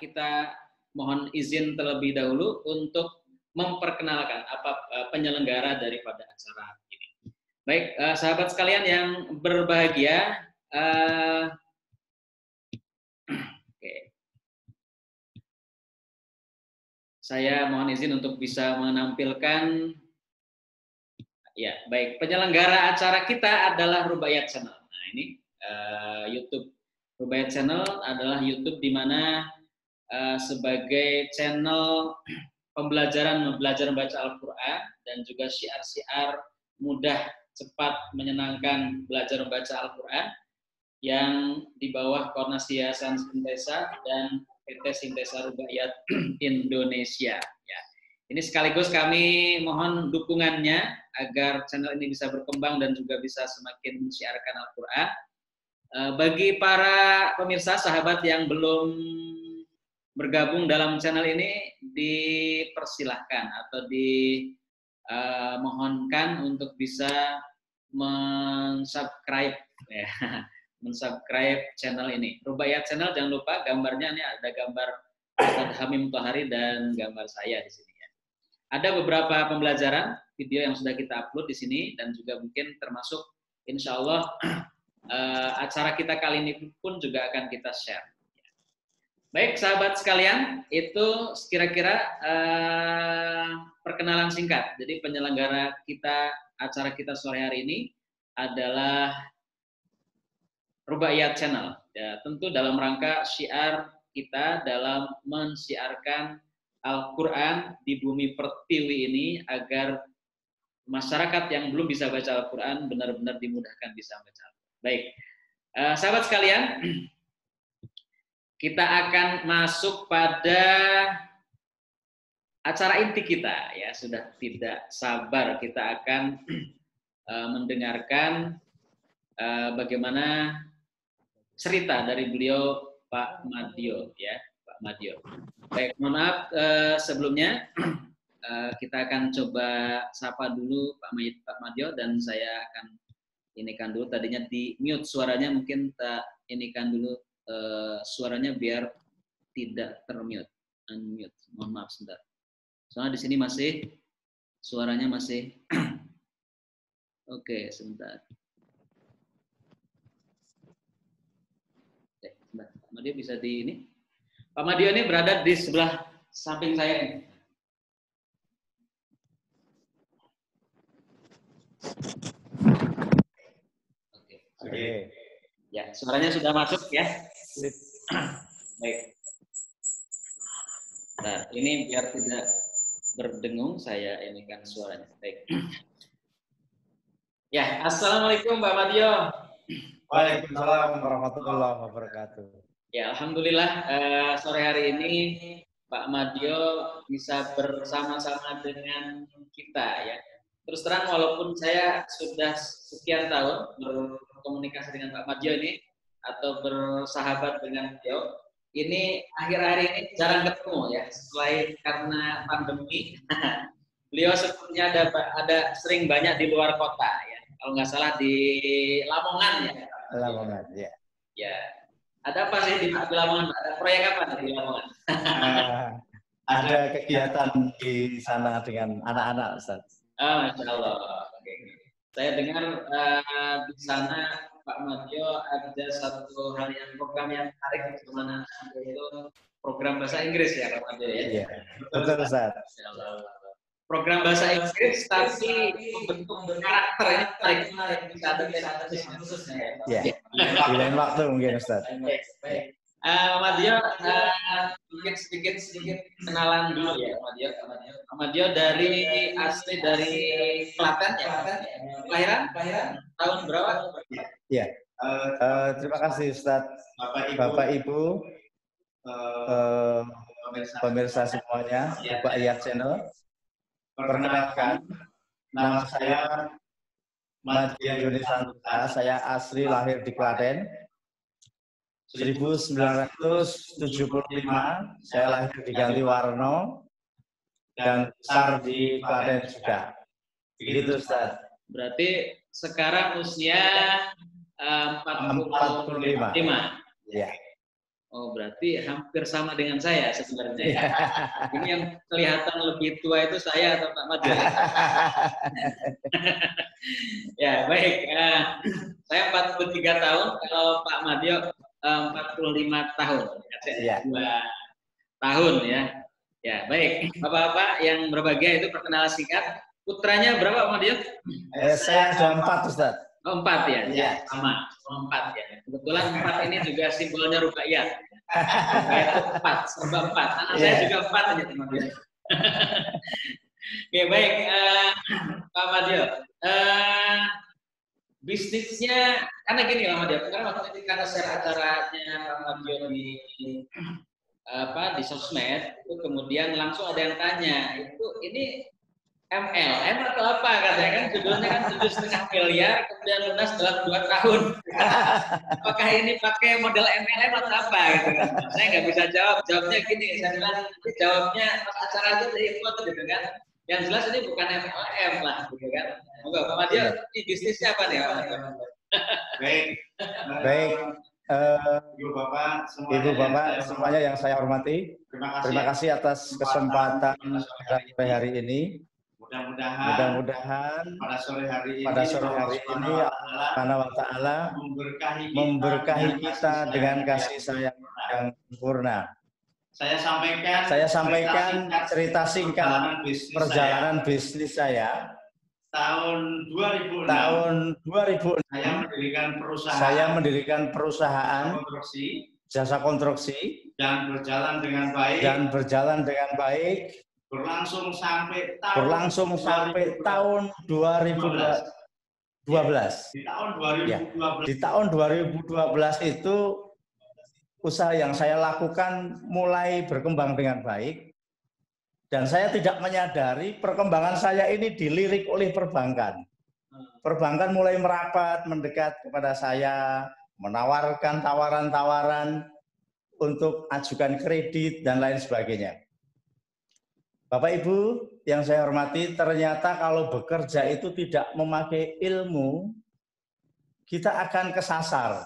kita mohon izin terlebih dahulu untuk memperkenalkan penyelenggara daripada acara ini. Baik, sahabat sekalian yang berbahagia, saya mohon izin untuk bisa menampilkan, ya baik, penyelenggara acara kita adalah Rubaiyat Channel. Nah ini YouTube. Rubaiyat Channel adalah YouTube di mana sebagai channel pembelajaran belajar membaca Al-Quran dan juga syiar-syiar mudah, cepat, menyenangkan belajar membaca Al-Quran yang di bawah koordinasi Yayasan Sintesa dan PT Sintesa Rubaiyat Indonesia. Ya. Ini sekaligus kami mohon dukungannya agar channel ini bisa berkembang dan juga bisa semakin mensiarkan Al-Quran. Bagi para pemirsa, sahabat yang belum bergabung dalam channel ini, dipersilahkan atau dimohonkan untuk bisa mensubscribe, ya, mensubscribe channel ini. Rubaiyat Channel, jangan lupa gambarnya ini ada gambar Ustaz Hamim Thohari dan gambar saya di sini. Ya. Ada beberapa pembelajaran video yang sudah kita upload di sini dan juga mungkin termasuk insya Allah acara kita kali ini pun juga akan kita share. Baik, sahabat sekalian, itu kira-kira perkenalan singkat. Jadi penyelenggara kita, acara kita sore hari ini adalah Rubaiyat Channel. Ya, tentu dalam rangka syiar kita dalam mensiarkan Al-Quran di bumi pertiwi ini agar masyarakat yang belum bisa baca Al-Quran benar-benar dimudahkan bisa baca Al-Quran. Baik, sahabat sekalian, kita akan masuk pada acara inti kita, ya sudah tidak sabar kita akan mendengarkan bagaimana cerita dari beliau Pak Madyo, ya Pak Madyo. Baik, mohon maaf sebelumnya kita akan coba sapa dulu Pak Madyo dan saya akan inikan dulu, tadinya di mute suaranya, mungkin tak inikan dulu suaranya biar tidak termute, unmute. Mohon maaf sebentar. Soalnya di sini masih suaranya masih oke, sebentar. Oke, sebentar. Pak Madyo bisa di ini. Pak Madyo ini berada di sebelah samping saya ini. Oke. Ya, suaranya sudah masuk ya. Baik. Nah, ini biar tidak berdengung, saya inikan suaranya. Baik. Ya, assalamualaikum Pak Madyo. Waalaikumsalam warahmatullahi wabarakatuh. Ya, alhamdulillah sore hari ini Pak Madyo bisa bersama-sama dengan kita ya. Terus terang walaupun saya sudah sekian tahun berkomunikasi dengan Pak Madyo ini atau bersahabat dengan beliau, ini akhir-akhir ini jarang ketemu ya, selain karena pandemi. Beliau sepertinya ada sering banyak di luar kota ya, kalau nggak salah di Lamongan ya. Lamongan ya. Ya, ada apa sih di Lamongan? Ada proyek apa di Lamongan? Ada kegiatan di sana dengan anak-anak, Ustaz. Masya Allah. Oke. Saya dengar di sana Pak Madyo ada satu hal yang program yang menarik di mana itu program bahasa Inggris ya Pak Madyo ya. Iya, betul Ustaz. Program bahasa Inggris tapi membentuk karakter ini menarik bisa ada khususnya. Ya. Di lain waktu mungkin Ustaz. Baik. Madyo, mungkin sedikit kenalan dulu ya Madyo. Madyo dari asli dari Klaten ya. Kelahiran tahun berapa? Iya. Terima kasih Ustaz. Bapak Ibu, pemirsa semuanya, Rubaiyat Channel. Perkenalkan, nama saya Madyo Yunisanto. Saya asli lahir di Klaten. 1975 saya lahir di Gantiwarno dan besar di Klaten juga. Begitu Ustaz. Berarti sekarang usia 45. Ya. Oh, berarti hampir sama dengan saya sebenarnya. Ya. Ini yang kelihatan lebih tua itu saya atau Pak Madio? Ya, baik. Saya 43 tahun, kalau Pak Madio 45 tahun. Iya. 2 tahun ya. Ya, baik. Bapak-bapak yang berbahagia itu perkenalan singkat. Putranya berapa Pak Madio? Saya ada 4, Ustaz. Oh, 4 ya? Iya. Sama, 4 ya. Kebetulan 4 ini juga simbolnya rubaiyat. Rubaiyat itu 4, serba 4. Anak saya juga 4 aja teman-teman. Oke, baik. Pak Madio, bisnisnya, karena gini Pak Madio, karena waktu itu karena share acaranya Pak Madio di sosmed, itu kemudian langsung ada yang tanya, ini MLM atau apa katanya, kan judulnya kan 7,5 miliar kemudian lunas dalam 2 tahun. Apakah ini pakai model MLM atau apa gitu kan? Saya nggak bisa jawabnya gini, saya bilang jawabnya pas acara itu ikut gitu kan. Yang jelas ini bukan MLM lah gitu kan. Moga Pak Madio, ini bisnisnya apa nih Pak Madio? Baik. Ibu Bapak semuanya yang saya hormati, terima kasih atas kesempatan hari ini. Mudah-mudahan pada sore hari ini Allah Ta'ala memberkahi kita dengan kasih sayang yang sempurna. Saya sampaikan cerita singkat perjalanan bisnis saya. Tahun 2006 saya mendirikan perusahaan jasa konstruksi dan berjalan dengan baik. Berlangsung sampai tahun 2012. Di tahun 2012 itu usaha yang saya lakukan mulai berkembang dengan baik. Dan saya tidak menyadari perkembangan saya ini dilirik oleh perbankan. Perbankan mulai merapat, mendekat kepada saya, menawarkan tawaran-tawaran untuk ajukan kredit dan lain sebagainya. Bapak Ibu yang saya hormati, ternyata kalau bekerja itu tidak memakai ilmu, kita akan kesasar.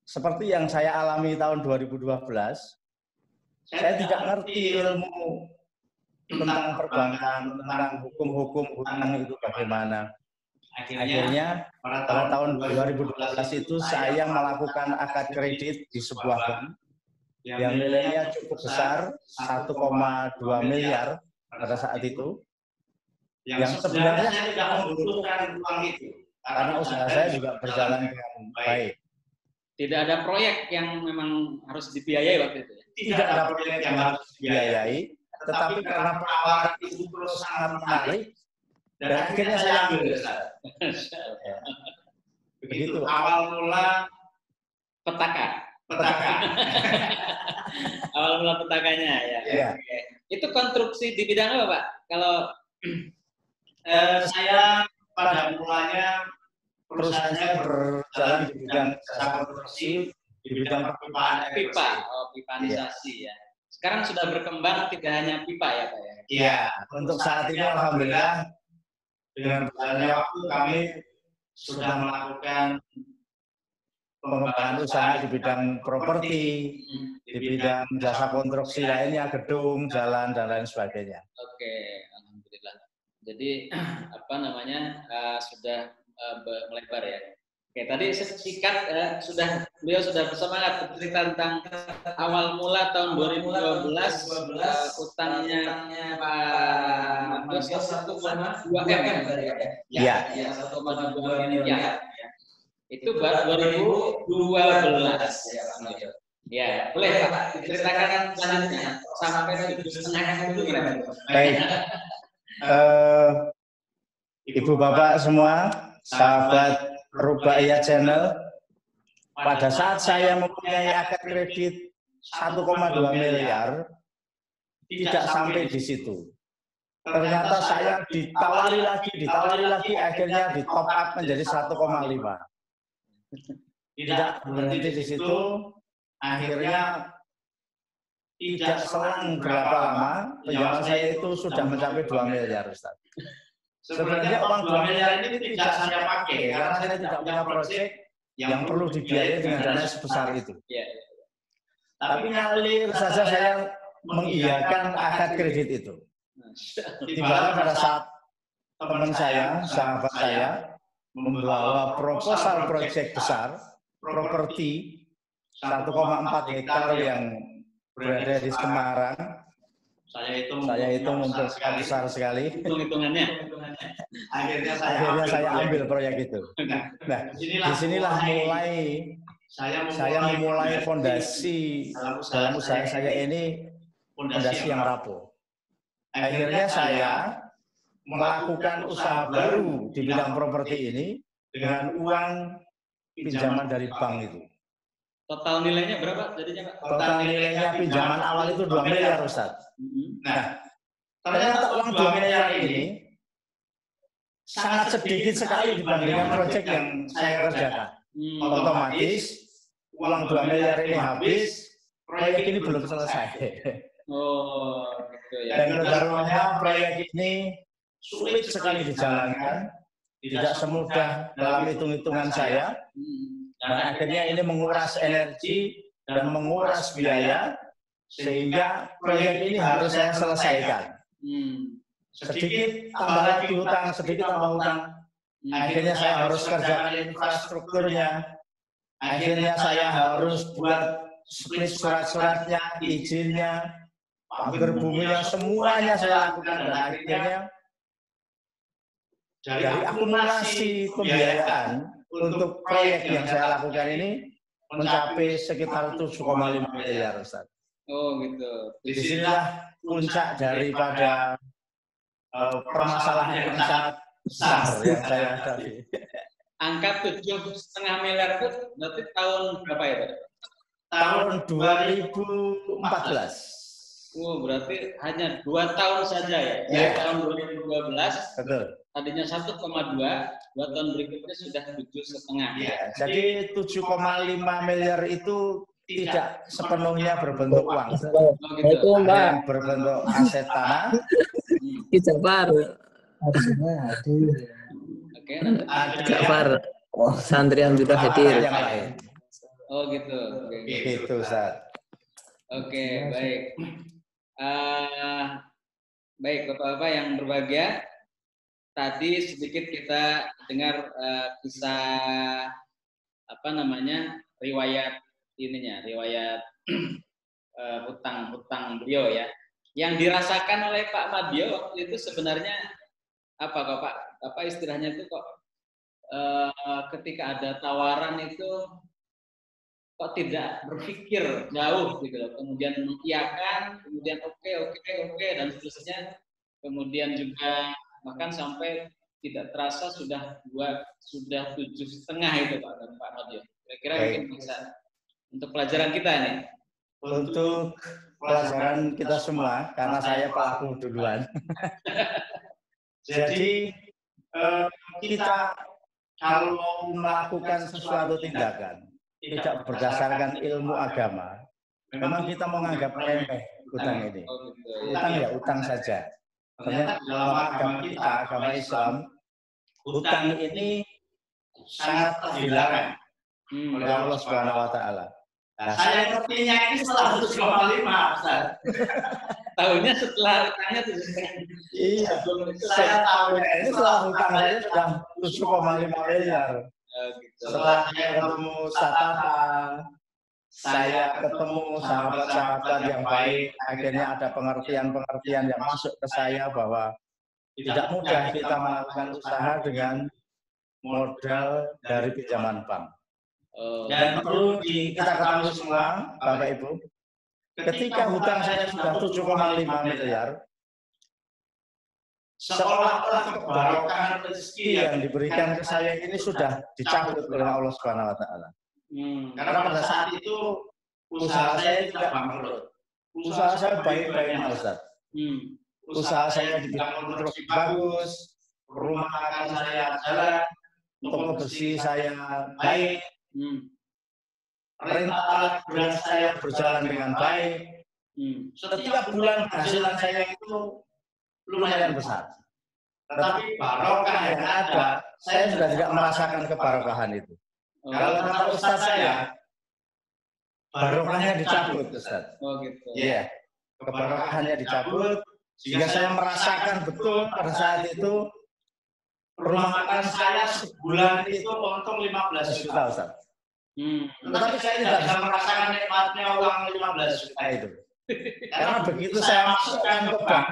Seperti yang saya alami tahun 2012, saya tidak ngerti ilmu tentang perbankan, tentang hukum-hukum hutang itu bagaimana. Akhirnya pada tahun 2012 itu saya melakukan akad kredit di sebuah bank yang nilainya cukup besar, 1,2 miliar pada saat itu. Yang sebenarnya saya tidak membutuhkan uang itu, karena usaha saya juga berjalan dengan baik. Tidak ada proyek yang memang harus dibiayai waktu itu? Tidak ada proyek yang harus dibiayai. Tetapi karena penawaran itu terus sangat menarik, dan akhirnya saya ambil. Begitu awal mula petaka. Awal mula petakanya ya. Ya. Itu konstruksi di bidang apa Pak? Kalau saya pada mulanya perusahaannya berjalan di bidang jasa konstruksi, di bidang perpipaan pipa, pipanisasi ya. Sekarang sudah berkembang tidak hanya pipa ya Pak ya? Iya, untuk saat ini alhamdulillah dengan berjalannya waktu kami sudah melakukan pengembangan usaha di bidang properti, di bidang jasa konstruksi lainnya, gedung, jalan, dan lain sebagainya. Oke, alhamdulillah. Jadi sudah melebar ya. Oke, tadi singkat beliau sudah bersemangat bercerita tentang awal mula tahun 2012 utangnya Pak Madio 1,2 M ya. 1,2 miliar. Itu baru 2012 ya Pak Madio. Ya, boleh Pak diceritakan selanjutnya sampai 7,5 itu gimana? Baik. Ibu Bapak semua, sahabat Rubaiyat Channel, pada saat saya mempunyai akad kredit 1,2 miliar, tidak sampai di situ. Ternyata saya ditawari lagi, akhirnya di top up menjadi 1,5. Tidak berhenti di situ, akhirnya tidak selang berapa lama, penjualan saya itu sudah mencapai 2 miliar, Ustaz. Sebenarnya uang 2 miliar ini tidak saya pakai karena saya tidak punya proyek yang perlu dibiayai dengan dana sebesar itu. Tapi ngalir saja saya mengiyakan akad kredit itu. Tiba-tiba pada saat teman saya, sahabat saya, membawa proposal proyek besar, properti 1,4 hektar yang berada di Semarang, saya hitung untuk besar sekali. Hitung-hitungannya. Akhirnya saya ambil proyek itu. Nah, disinilah mulai saya memulai fondasi dalam usaha saya ini, fondasi yang rapuh. Akhirnya saya melakukan usaha baru di bidang properti ini dengan uang pinjaman dari bank itu. Total nilainya berapa jadinya, Pak? Total nilainya pinjaman awal itu 2 miliar, Ustaz. Nah, ternyata uang 2 miliar ini sangat sedikit sekali dibandingkan proyek yang saya kerjakan. Otomatis uang 2 miliar ini habis, proyek ini belum selesai. Oh, gitu ya. Dan kebaruannya proyek ini sulit sekali dijalankan, tidak semudah dalam hitung-hitungan saya. Dan akhirnya ini menguras energi dan menguras biaya, sehingga proyek ini harus saya selesaikan. Sedikit tambah lagi hutang, sedikit tambah hutang. Akhirnya saya harus kerjakan infrastrukturnya. Akhirnya saya harus buat split surat-suratnya, izinnya, pagar buminya, semuanya saya lakukan. Dan akhirnya dari akumulasi pembiayaan untuk proyek yang saya lakukan ini mencapai sekitar 7,5 miliar, Ustaz. Oh gitu. Disinilah puncak daripada permasalahan yang sangat besar yang saya hadapi. Angka 7,5 miliar itu berarti tahun berapa ya, Pak? Tahun 2014. Oh, berarti hanya 2 tahun saja ya? Iya. Tahun 2012. Betul. Tadinya 1,2, 2 tahun berikutnya sudah 7,5. Ya, jadi 7,5 miliar itu tidak sepenuhnya berbentuk uang. Oh, gitu. Itu Ada Mbak. yang berbentuk aset tanah, Jafar. Oke, nanti. ada Jafar. Santri yang sudah hadir. yang lain. Oh gitu. Oke. Gitu, Ustaz. Oke, baik. Baik, Bapak-Bapak yang berbahagia. Tadi sedikit kita dengar kisah riwayat hutang beliau ya. Yang dirasakan oleh Pak Madio waktu itu sebenarnya apa kok Pak? Apa istilahnya itu kok ketika ada tawaran itu kok tidak berpikir jauh gitu loh. Kemudian mengiyakan, kemudian oke dan seterusnya. Kemudian juga bahkan sampai tidak terasa sudah 7,5 itu Pak dan Pak Madio. Kira-kira mungkin bisa untuk pelajaran kita nih. Untuk pelajaran kita semua, karena saya pelaku duluan. Jadi kita kalau melakukan sesuatu tindakan tidak berdasarkan ilmu agama, memang kita menganggap remeh hutang ini. Hutang ya hutang saja. Ternyata dalam agama kita, agama Islam, hutang ini sangat dilarang oleh Allah Subhanahu wa taala. Nah, saya ngertinya ini setelah 7,5, Ustaz. Tahunya setelah hutangnya 7,5. Iya, saya tahunya ini setelah hutang saya sudah 7,5 miliar. Setelah saya ketemu Satata, saya ketemu sahabat-sahabat yang baik, akhirnya ada pengertian-pengertian yang masuk ke saya bahwa tidak mudah kita melakukan usaha dengan modal dari pinjaman bank. Dan perlu kita ketahui semua, Bapak Ibu, ketika hutang saya sudah 7,5 miliar, seolah-olah keberkahan rezeki yang diberikan ke saya ini sudah dicabut oleh Allah Subhanahu wa taala. Karena pada saat itu usaha saya tidak bangkrut. Usaha saya baik-baik, Ustaz. Usaha saya di bidang konstruksi bagus, rumah makan saya jalan, toko bersih saya baik, rental alat berat saya berjalan dengan baik. Setiap bulan penghasilan saya itu lumayan besar. Tetapi barokah yang ada, saya sudah tidak merasakan kebarokahan itu. Kalau kata Ustaz saya, barokahnya dicabut, Ustaz. Oh gitu. Iya, kebarokahannya dicabut, sehingga saya merasakan betul pada saat itu rumah makan saya sebulan itu untung 15 juta, Ustaz. Tetapi saya tidak bisa merasakan nikmatnya uang 15 juta itu. Karena begitu saya masukkan ke bank,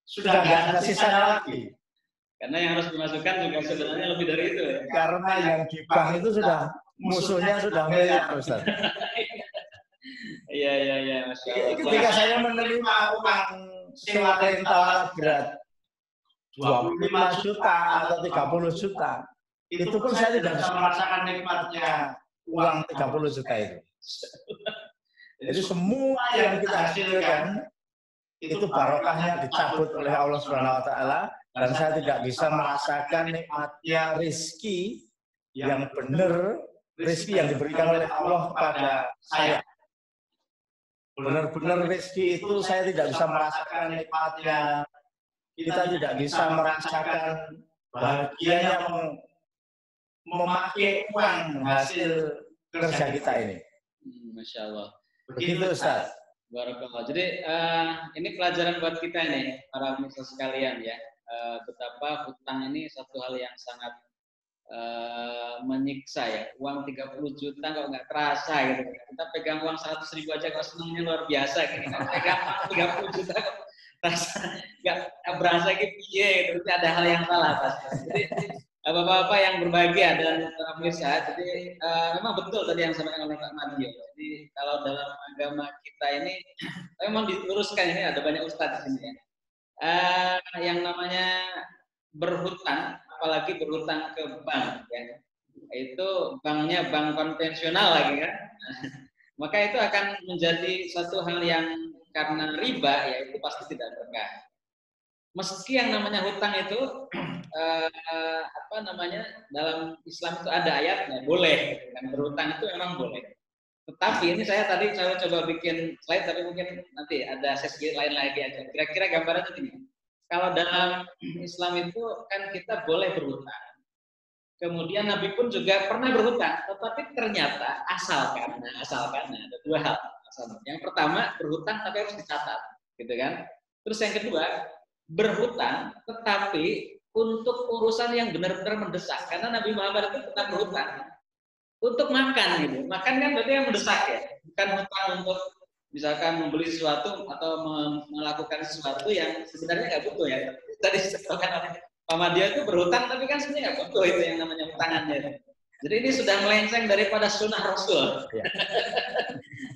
sudah nggak ada sisanya lagi. Karena yang harus dimasukkan juga sebenarnya lebih dari itu. Karena yang di bank itu sudah musuhnya sudah miliar, Ustaz. Iya, Masya Allah. Ketika saya menerima uang sewa rental alat berat 25 juta atau 30 juta, itu pun saya tidak bisa merasakan nikmatnya uang 30 juta itu. Jadi semua yang kita hasilkan itu barokahnya dicabut oleh Allah Subhanahu wa taala, dan saya tidak bisa merasakan nikmatnya rezeki yang benar, rezeki yang diberikan oleh Allah kepada saya. Benar-benar rezeki itu saya tidak bisa merasakan nikmatnya. Kita tidak bisa merasakan bahagianya memakai uang hasil kerja kita ini. Masya Allah. Begitu, Ustaz. Barakallah. Jadi ini pelajaran buat kita nih, para pemirsa sekalian ya. Betapa hutang ini satu hal yang sangat menyiksa ya. Uang 30 juta kok nggak terasa gitu. Kita pegang uang 100.000 aja kok senangnya luar biasa gitu. Pegang uang 30 juta kok rasa nggak berasa gitu, gitu. Ada hal yang salah pasti. Jadi Bapak-bapak yang berbahagia dan para pemirsa, jadi memang betul tadi yang disampaikan oleh Pak Madio. Jadi kalau dalam agama kita ini memang diluruskan, ini ada banyak ustadz di sini ya. Yang namanya berhutang, apalagi berhutang ke bank, ya, itu banknya bank konvensional lagi kan. Maka itu akan menjadi suatu hal yang karena riba, ya itu pasti tidak berkah. Meski yang namanya hutang itu dalam Islam itu ada ayatnya boleh, kan berhutang itu memang boleh. Tetapi ini saya coba bikin slide, tapi mungkin nanti ada sesi lain lagi aja. Kira-kira gambarannya gini. Kalau dalam Islam itu kan kita boleh berhutang. Kemudian Nabi pun juga pernah berhutang, tetapi ternyata asalkan ada dua hal. Yang pertama berhutang tapi harus dicatat, gitu kan? Terus yang kedua berhutang tetapi untuk urusan yang benar-benar mendesak, karena Nabi Muhammad itu pernah berhutang untuk makan gitu. Makan kan berarti yang mendesak ya, bukan hutang untuk misalkan membeli sesuatu atau melakukan sesuatu yang sebenarnya nggak butuh ya. Tadi disebutkan oleh Pak Madia itu berhutang tapi kan sebenarnya nggak butuh itu yang namanya hutangannya. Jadi ini sudah melenceng daripada sunnah Rasul. Ya.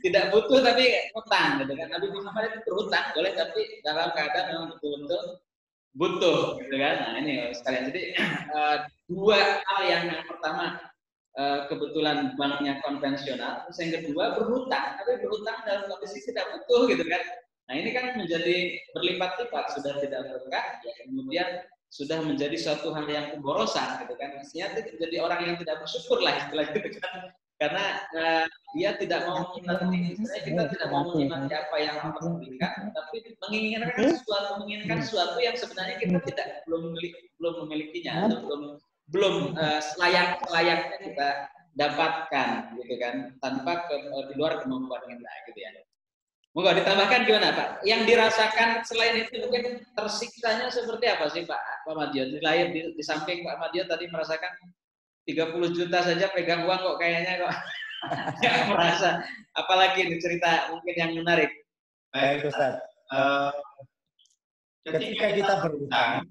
Tidak butuh tapi hutang gitu kan. Nabi Muhammad itu berhutang boleh tapi dalam keadaan memang betul-betul butuh gitu kan. Nah ini sekalian. Jadi dua hal yang pertama kebetulan banknya konvensional, terus yang kedua berhutang, tapi berhutang dalam kondisi tidak butuh gitu kan. Nah ini kan menjadi berlipat-lipat, sudah tidak berkah, ya kemudian sudah menjadi suatu hal yang pemborosan gitu kan. Maksudnya jadi orang yang tidak bersyukur lah istilahnya gitu kan. Karena dia tidak mau menikmati, kita tidak mau menikmati apa yang Allah berikan, tapi menginginkan sesuatu yang sebenarnya kita belum memilikinya atau belum selayaknya kita dapatkan gitu kan, tanpa di luar kemampuan kita gitu ya. Moga ditambahkan gimana Pak? Yang dirasakan selain itu mungkin tersiksanya seperti apa sih Pak Madio? Di samping Pak Madio tadi merasakan 30 juta saja pegang uang kok kayaknya kok nggak merasa. Apalagi ini cerita mungkin yang menarik. Baik Ustaz. Ketika kita berhutang,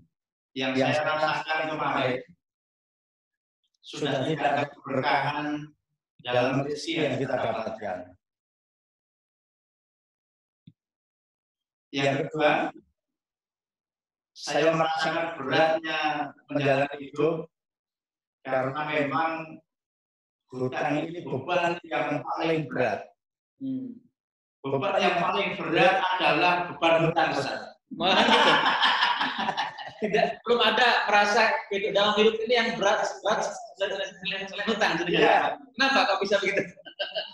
yang saya rasakan kemarin sudah tidak ada keberkahan dalam rezeki yang kita dapatkan. Yang kedua, saya merasakan beratnya menjalani hidup karena memang hutang ini beban yang paling berat. Beban yang paling berat adalah beban hutang. Malah gitu. Belum ada merasa gitu, dalam hidup ini yang berat selain hutang. Jadi ya. Kenapa kok bisa begitu?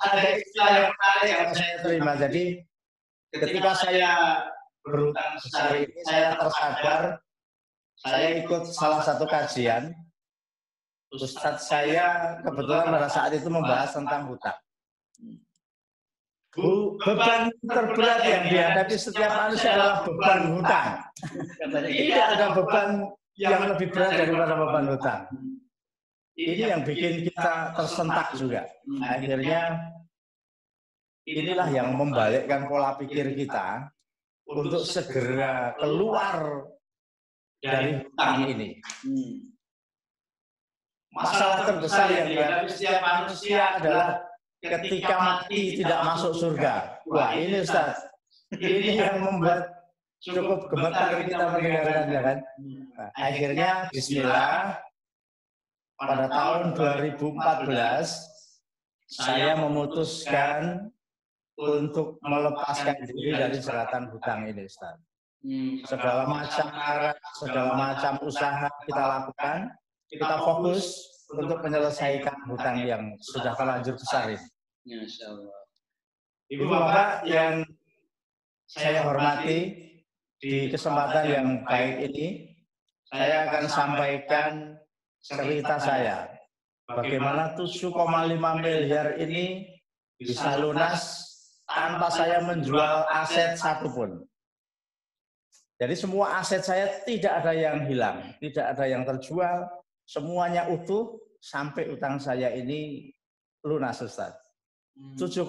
Ada istilah yang menarik yang saya terima. Jadi ketika saya berhutang besar ini, saya tersadar, saya ikut salah satu kajian. Ustadz saya kebetulan pada saat itu membahas tentang hutang. beban terberat yang dihadapi setiap manusia adalah beban hutang. Tidak ada beban yang lebih berat daripada beban hutang. Ini yang bikin kita tersentak juga. Akhirnya inilah yang membalikkan pola pikir kita untuk segera keluar dari hutang ini. Masalah terbesar yang dihadapi setiap manusia adalah ketika mati tidak masuk surga. Wah, ini Ustaz, ini yang membuat cukup gemetar kita mendengarkannya kan. Nah, akhirnya Bismillah, pada tahun 2014 saya memutuskan untuk melepaskan diri dari jeratan hutang ini, Ustaz. Segala macam cara, segala macam usaha kita lakukan, kita fokus untuk menyelesaikan hutang yang sudah terlanjur besar ini. Masya Allah. Ibu Bapak yang saya hormati, di kesempatan yang baik ini, saya akan sampaikan cerita saya. Bagaimana 7,5 miliar ini bisa lunas tanpa saya menjual aset satupun. Jadi semua aset saya tidak ada yang hilang, tidak ada yang terjual, semuanya utuh sampai utang saya ini lunas, Ustaz. 7,5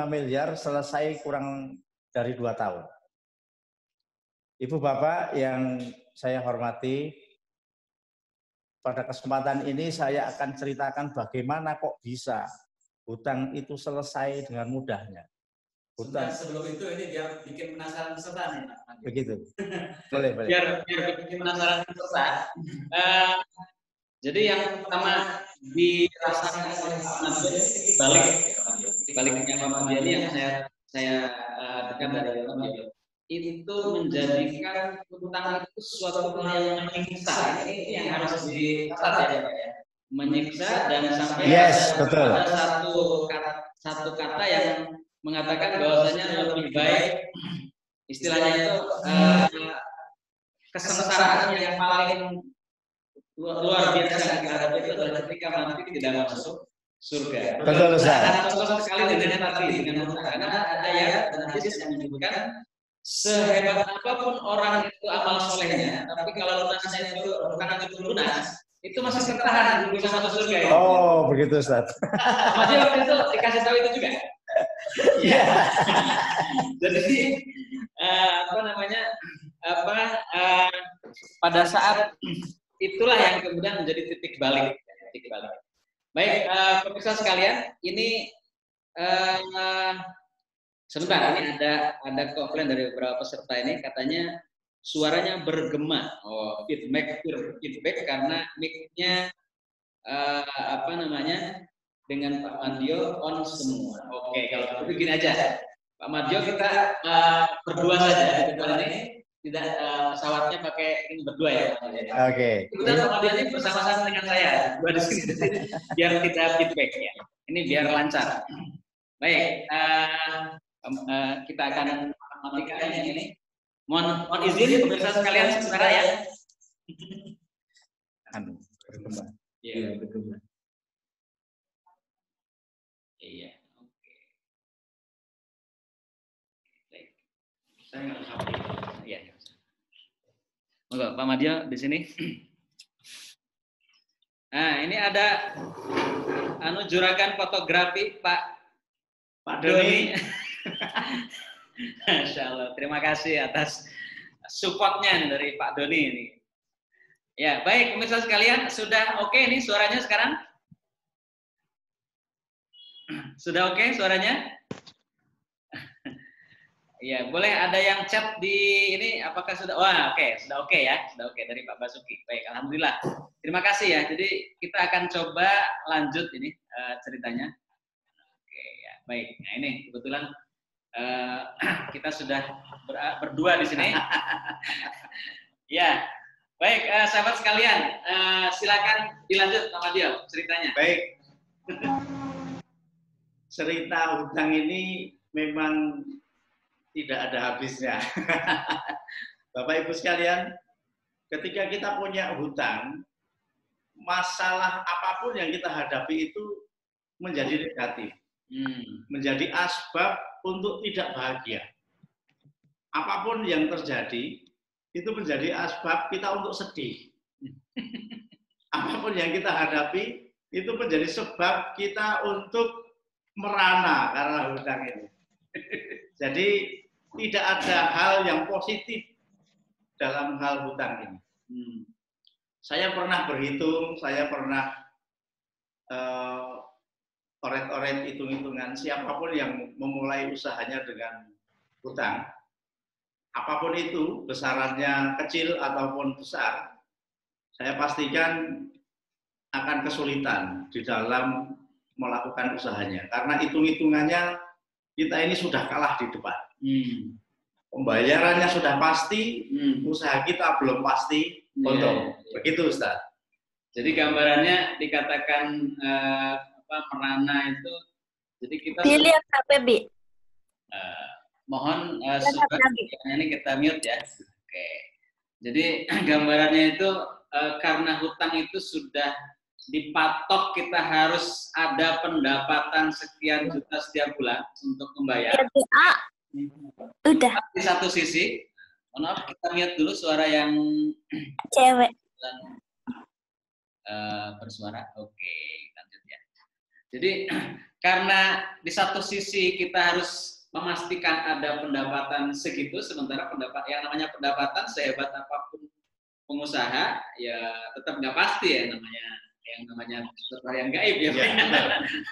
miliar selesai kurang dari 2 tahun. Ibu Bapak yang saya hormati, pada kesempatan ini saya akan ceritakan bagaimana kok bisa hutang itu selesai dengan mudahnya. Hutang. Sebelum itu ini biar bikin penasaran peserta nih. Begitu. Boleh. Biar bikin penasaran peserta. Jadi yang pertama dirasakan oleh Pak Madio baliknya Pak Madio ini yang saya dengar dari Pak Madio itu menjadikan hutang itu suatu hal yang menyiksa. Ini yang harus dicatat ya Pak ya. Menyiksa dan sampai ada satu kata yang mengatakan bahwasanya lebih baik istilahnya itu kesengsaraan yang paling luar biasa yang ada itu adalah ketika mati tidak masuk surga. Betul, Ustaz. Contoh sekali dengan tadi dengan hutang. Karena ada ya dan hadis yang menyebutkan sehebat apapun orang itu amal solehnya, tapi kalau lunasnya itu hutang itu lunas, itu masih tertahan bisa masuk surga. Ya? Oh, begitu Ustaz. Masih waktu itu dikasih tahu itu juga. Iya. Jadi pada saat itulah yang kemudian menjadi titik balik. Baik, pemirsa sekalian, ini sebentar, ini ada komplain dari beberapa peserta ini, katanya suaranya bergema. Oh, feedback karena mic-nya dengan Pak Madio on semua. Oke, kalau begini aja, Pak Madio kita berdua saja. Kebetulan ini tidak pesawatnya pakai ini berdua ya. Oke. Kita Pak Madio ini bersama-sama dengan saya berdua di sini, biar tidak feedback ya. Ini biar lancar. Baik, kita akan matikan yang ini. Mohon izin pemirsa sekalian sebentar ya. Berkembang. Iya, berkembang. Iya, oke. Baik. Saya nggak usah. Iya. Moga Pak Madio di sini. Nah, ini ada juragan fotografi Pak Doni. Masya Allah, terima kasih atas supportnya dari Pak Doni ini. Ya, baik pemirsa sekalian, sudah oke nih suaranya sekarang? Sudah oke suaranya? Ya, boleh ada yang chat di ini apakah sudah? Wah, oke, sudah oke ya. Sudah oke dari Pak Basuki. Baik, alhamdulillah. Terima kasih ya. Jadi kita akan coba lanjut ini ceritanya. Oke, ya. Baik. Nah, ini kebetulan kita sudah berdua di sini. Ya. Baik, sahabat sekalian, silakan dilanjut Pak Madio ceritanya. Baik. Cerita hutang ini memang tidak ada habisnya. Bapak Ibu sekalian, ketika kita punya hutang, masalah apapun yang kita hadapi itu menjadi negatif. Menjadi asbab untuk tidak bahagia. Apapun yang terjadi, itu menjadi asbab kita untuk sedih. Apapun yang kita hadapi, itu menjadi sebab kita untuk merana karena hutang ini. Jadi tidak ada hal yang positif dalam hal hutang ini. Saya pernah berhitung, saya pernah oret-oret hitung-hitungan, siapapun yang memulai usahanya dengan hutang, apapun itu, besarannya kecil ataupun besar, saya pastikan akan kesulitan di dalam melakukan usahanya. Karena hitung-hitungannya kita ini sudah kalah di depan. Pembayarannya sudah pasti, usaha kita belum pasti, untung. Begitu, Ustaz. Jadi gambarannya dikatakan merana itu, jadi kita Dilihat HP, Bi. mohon ini kita mute ya. Oke. Jadi gambarannya itu karena hutang itu sudah dipatok, kita harus ada pendapatan sekian juta setiap bulan untuk membayar. Ya, udah. Di satu sisi, maaf kita mute dulu suara yang Cewek. Bersuara. Oke, lanjut ya. Jadi karena di satu sisi kita harus memastikan ada pendapatan segitu, sementara yang namanya pendapatan sehebat apapun pengusaha ya tetap nggak pasti ya, namanya sesuatu yang gaib ya,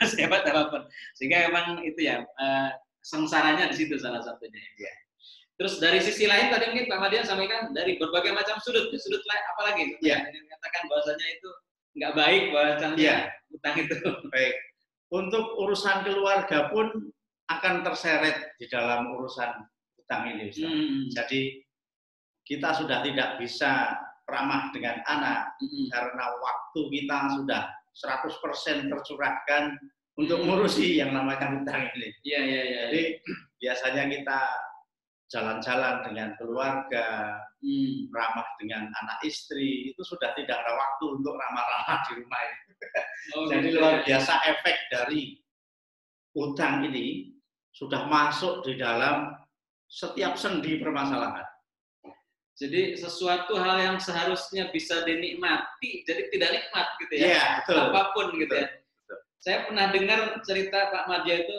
sehebat apapun. Sehingga memang itu ya sengsaranya di situ salah satunya. Ya. Terus dari sisi lain tadi mungkin Pak Madian sampaikan dari berbagai macam sudut lain apalagi yang dikatakan bahwasanya itu nggak baik bahwasanya hutang itu. Baik. Untuk urusan keluarga pun akan terseret di dalam urusan hutang ini, Ustaz. Jadi kita sudah tidak bisa ramah dengan anak karena waktu kita sudah 100% tercurahkan untuk ngurusi yang namanya hutang ini. Iya. Jadi biasanya kita jalan-jalan dengan keluarga, ramah dengan anak istri, itu sudah tidak ada waktu untuk ramah-ramah di rumah ini. Jadi luar biasa efek dari hutang ini sudah masuk di dalam setiap sendi permasalahan. Jadi sesuatu hal yang seharusnya bisa dinikmati, jadi tidak nikmat gitu ya. Iya, betul. Apapun gitu betul. ya. Betul. Saya pernah dengar cerita Pak Madya itu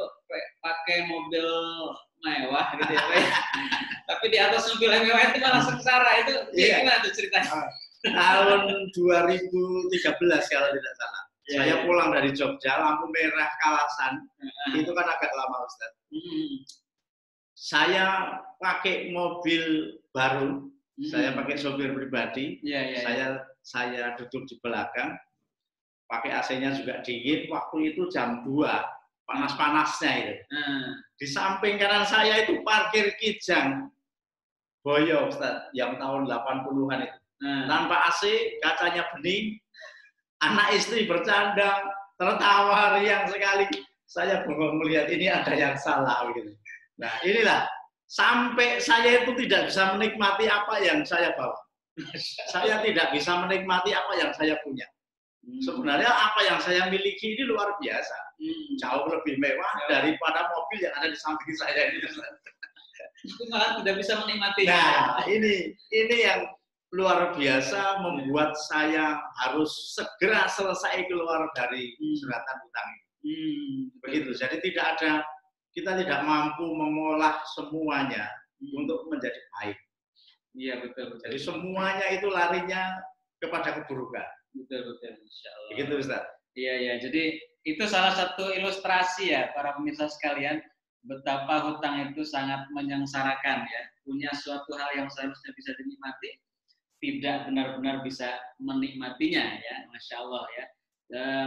pakai mobil mewah gitu ya. Tapi di atas mobil mewah itu malah sengsara. Itu gimana tuh ceritanya? Tahun 2013 kalau tidak salah. Saya pulang dari Jogja, lampu merah Kalasan, itu kan agak lama, Ustaz. Saya pakai mobil baru, saya pakai sopir pribadi, saya duduk di belakang, pakai AC-nya juga dingin, waktu itu jam 2, panas-panasnya itu. Di samping kanan saya itu parkir Kijang, Boyo, Ustaz, yang tahun 80-an itu. Tanpa AC, kacanya bening, anak istri bercanda, tertawa riang sekali. Saya bengong melihat ini ada yang salah gitu. Nah, inilah sampai saya itu tidak bisa menikmati apa yang saya bawa. Saya tidak bisa menikmati apa yang saya punya. Sebenarnya apa yang saya miliki ini luar biasa. Jauh lebih mewah daripada mobil yang ada di samping saya ini. Itu malah tidak bisa menikmati. Nah, ini yang luar biasa membuat saya harus segera selesai keluar dari suratan hutang ini. Begitu. Jadi kita tidak mampu mengolah semuanya untuk menjadi baik. Iya, betul. Jadi semuanya itu larinya kepada keburukan. Betul, insya Allah. Begitu, Ustaz. Iya. Jadi itu salah satu ilustrasi ya para pemirsa sekalian, betapa hutang itu sangat menyengsarakan ya. Punya suatu hal yang seharusnya bisa dinikmati, tidak benar-benar bisa menikmatinya ya, Masya Allah ya.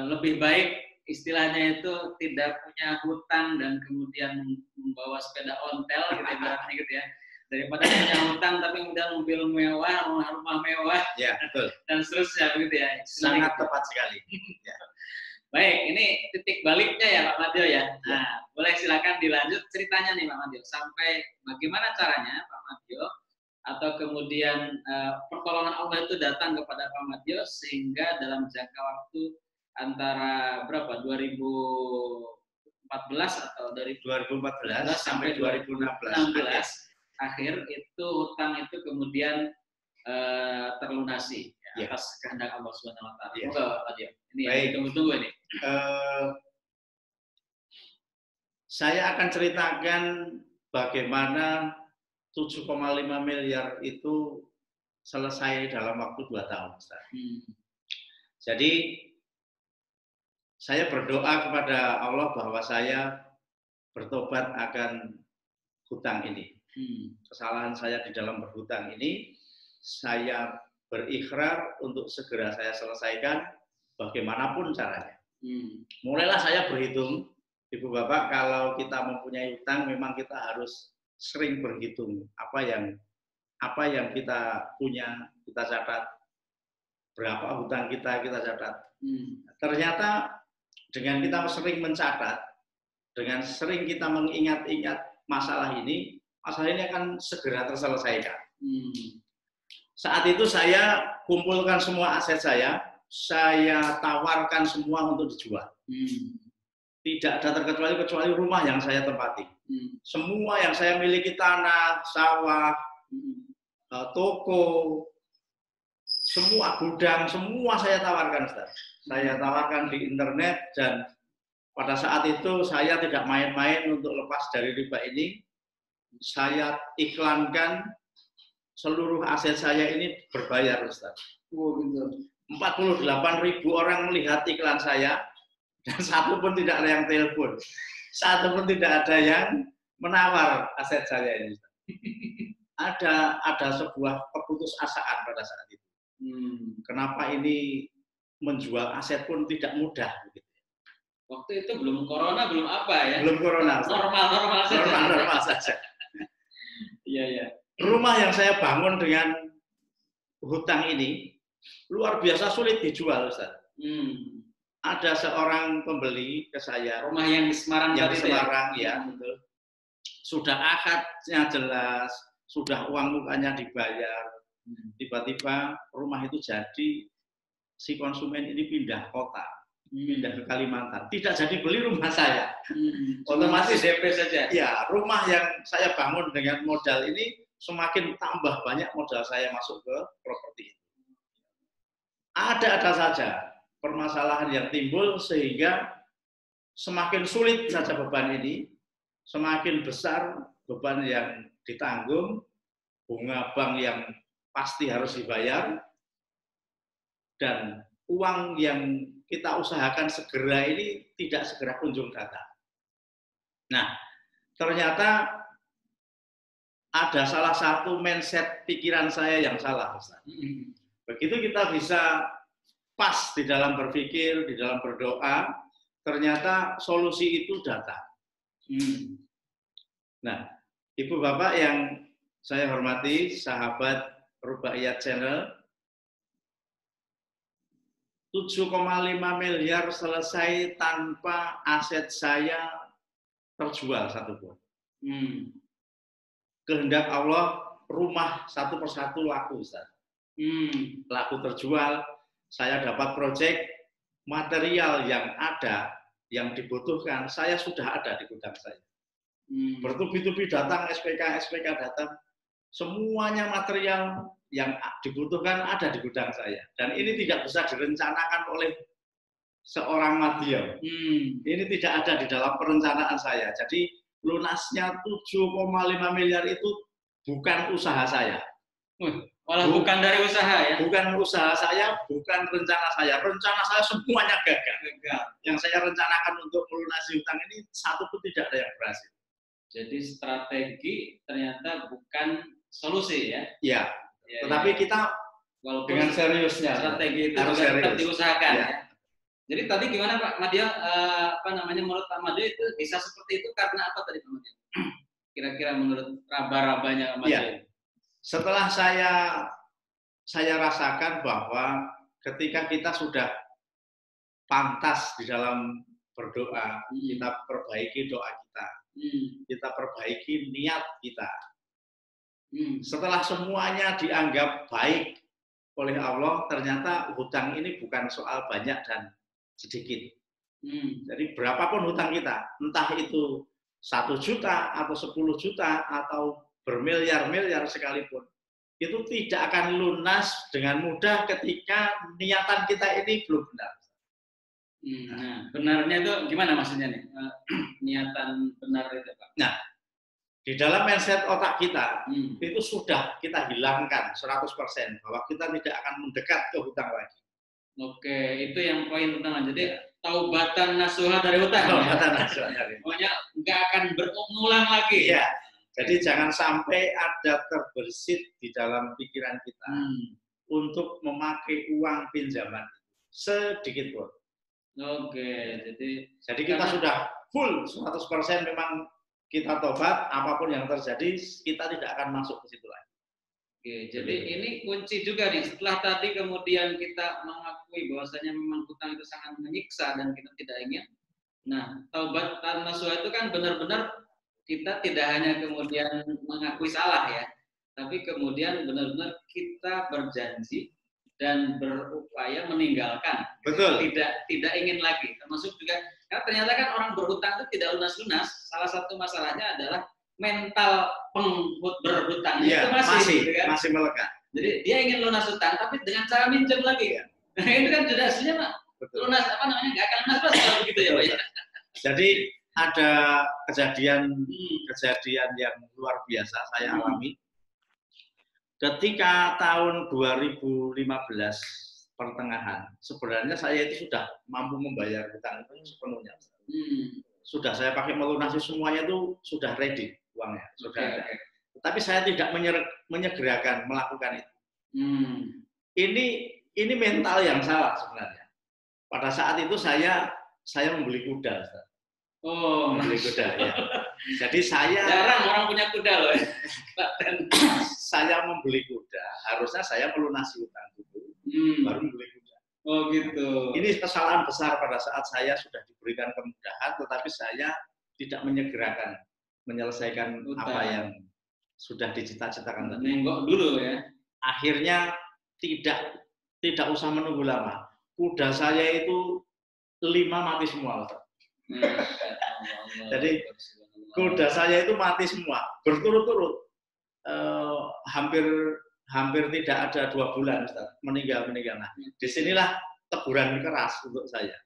Lebih baik istilahnya itu tidak punya hutang dan kemudian membawa sepeda ontel gitu ya, daripada punya hutang tapi kemudian mobil mewah, rumah mewah, ya betul, dan seterusnya begitu ya. Sangat tepat sekali. Ya. Baik, ini titik baliknya ya Pak Madyo ya. Nah, boleh silakan dilanjut ceritanya nih Pak Madyo, sampai bagaimana caranya Pak Madyo atau kemudian pertolongan Allah itu datang kepada Pak Madyo sehingga dalam jangka waktu antara berapa 2013 atau dari 2014 sampai 2016 akhir itu hutang itu kemudian terlunasi atas kehendak Allah Subhanahu wa taala. Ini yang tunggu-tunggu ini. Saya akan ceritakan bagaimana 7,5 miliar itu selesai dalam waktu 2 tahun. Jadi saya berdoa kepada Allah bahwa saya bertobat akan hutang ini. Kesalahan saya di dalam berhutang ini, saya berikhrar untuk segera saya selesaikan bagaimanapun caranya. Mulailah saya berhitung, Ibu Bapak, kalau kita mempunyai hutang memang kita harus sering berhitung apa yang kita punya, kita catat, berapa hutang kita catat. Ternyata dengan kita sering mencatat, dengan sering kita mengingat-ingat masalah ini akan segera terselesaikan. Saat itu saya kumpulkan semua aset saya tawarkan semua untuk dijual. Tidak ada kecuali rumah yang saya tempati. Semua yang saya miliki, tanah, sawah, toko, semua gudang, semua saya tawarkan, Ustaz. Saya tawarkan di internet, dan pada saat itu saya tidak main-main untuk lepas dari riba ini. Saya iklankan seluruh aset saya ini berbayar, Ustaz. 48.000 orang melihat iklan saya, dan satu pun tidak ada yang telepon, satu pun tidak ada yang menawar aset saya ini. Ada sebuah keputusasaan pada saat itu. Kenapa ini menjual aset pun tidak mudah? Waktu itu belum corona, belum apa ya? Belum corona. Normal saja. Iya. Rumah yang saya bangun dengan hutang ini luar biasa sulit dijual, Ustaz. Ada seorang pembeli ke saya, rumah yang di Semarang, ya, betul. Sudah akadnya jelas, sudah uang mukanya dibayar. Tiba-tiba rumah itu jadi, si konsumen ini pindah kota, pindah ke Kalimantan. Tidak jadi beli rumah saya. Otomatis DP saja. Ya, rumah yang saya bangun dengan modal ini semakin tambah banyak modal saya masuk ke properti. Ada saja permasalahan yang timbul sehingga semakin sulit saja beban ini, semakin besar beban yang ditanggung, bunga bank yang pasti harus dibayar, dan uang yang kita usahakan segera ini tidak segera kunjung datang. Nah, ternyata ada salah satu mindset pikiran saya yang salah, Ustaz. Begitu kita bisa pas di dalam berpikir, di dalam berdoa, ternyata solusi itu datang. Nah, Ibu Bapak yang saya hormati, sahabat Rubaiyat Channel, 7,5 miliar selesai tanpa aset saya terjual satupun. Kehendak Allah, rumah satu persatu laku, Ustaz. Laku terjual, saya dapat proyek, material yang ada, yang dibutuhkan, saya sudah ada di gudang saya. Bertubi-tubi datang, SPK datang, semuanya material yang dibutuhkan ada di gudang saya. Dan ini tidak bisa direncanakan oleh seorang madya. Ini tidak ada di dalam perencanaan saya. Jadi lunasnya 7,5 miliar itu bukan usaha saya. Malah bukan dari usaha ya? Bukan usaha saya, bukan rencana saya. Rencana saya semuanya gagal. Yang saya rencanakan untuk melunasi hutang ini satu pun tidak ada yang berhasil. Jadi strategi ternyata bukan solusi ya? Ya. Tetapi kita walaupun dengan seriusnya strategi itu harus tetap diusahakan ya. Jadi tadi gimana Pak Madya? Menurut Pak Madya itu bisa seperti itu karena apa tadi Pak Madya? Kira-kira menurut raba-rabanya Pak Madya? Ya. Setelah saya rasakan bahwa ketika kita sudah pantas di dalam berdoa, kita perbaiki doa kita, kita perbaiki niat kita. Setelah semuanya dianggap baik oleh Allah, ternyata hutang ini bukan soal banyak dan sedikit. Jadi berapapun hutang kita, entah itu 1 juta atau 10 juta atau bermiliar-miliar sekalipun, itu tidak akan lunas dengan mudah ketika niatan kita ini belum benar. Nah, benarnya itu gimana maksudnya nih? Niatan benar itu, Pak. Nah, di dalam mindset otak kita itu sudah kita hilangkan 100% bahwa kita tidak akan mendekat ke hutang lagi. Oke, itu yang poin utama. Jadi taubatan nasuha dari hutang. Taubatan nasuha dari hutang. Pokoknya nggak akan berulang lagi. Iya. Jadi jangan sampai ada terbersit di dalam pikiran kita untuk memakai uang pinjaman sedikit pun. Oke, jadi kita sudah full 100% memang kita tobat, apapun yang terjadi kita tidak akan masuk ke situ lagi. Oke, jadi ini kunci juga nih. Setelah tadi kemudian kita mengakui bahwasanya memang hutang itu sangat menyiksa dan kita tidak ingin. Nah, taubat nasuha itu kan benar-benar kita tidak hanya kemudian mengakui salah ya, tapi kemudian benar-benar kita berjanji dan berupaya meninggalkan. Betul. Tidak ingin lagi. Termasuk juga karena ternyata kan orang berhutang itu tidak lunas-lunas. Salah satu masalahnya adalah mental berhutang itu masih melekat. Jadi dia ingin lunas hutang tapi dengan cara minjem lagi ya. Nah, itu kan sudah aslinya Pak. Lunas apa namanya? Nggak akan lunas Pak kalau begitu ya Pak ya. Jadi ada kejadian yang luar biasa saya alami. Ketika tahun 2015 pertengahan, sebenarnya saya itu sudah mampu membayar hutang itu sepenuhnya. Sudah saya pakai melunasi semuanya itu sudah ready uangnya, sudah ada. Tetapi saya tidak menyegerakan melakukan itu. Ini mental yang salah sebenarnya. Pada saat itu saya membeli kuda, Ustaz. Oh, membeli kuda ya. Jadi saya jarang orang punya kuda loh. Saya membeli kuda, harusnya saya melunasi hutang dulu, baru membeli kuda. Oh gitu. Ini kesalahan besar pada saat saya sudah diberikan kemudahan, tetapi saya tidak menyegerakan menyelesaikan apa yang sudah dicita-citakan tadi. Nenggok dulu ya. Akhirnya tidak usah menunggu lama. Kuda saya itu 5 mati semua, Ustaz. Jadi kuda saya itu mati semua berturut-turut, hampir tidak ada 2 bulan Ustaz, meninggal. Nah, disinilah teguran keras untuk saya.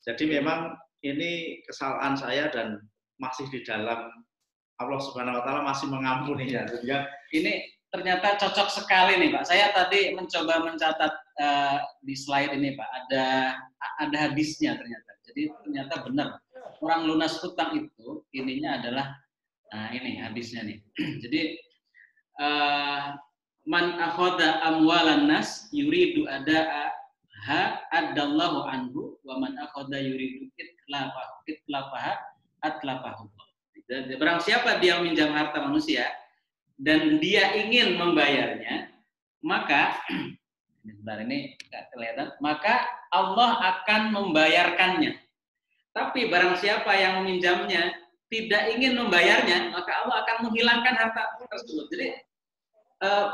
Jadi memang ini kesalahan saya dan masih di dalam Allah Subhanahu Wa Taala masih mengampuni ya. Ini ternyata cocok sekali nih Pak. Saya tadi mencoba mencatat di slide ini Pak. Ada hadisnya ternyata. Jadi ternyata benar. Orang lunas hutang itu ininya adalah ini hadisnya nih. Jadi man akhadha amwalan nas yuridu adaaha adallahu anhu wa man akhadha yuridu itlafaha atlafahu. Barang siapa dia meminjam harta manusia dan dia ingin membayarnya, maka sebentar ini enggak kelihatan, maka Allah akan membayarkannya. Tapi barang siapa yang meminjamnya tidak ingin membayarnya, maka Allah akan menghilangkan harta tersebut.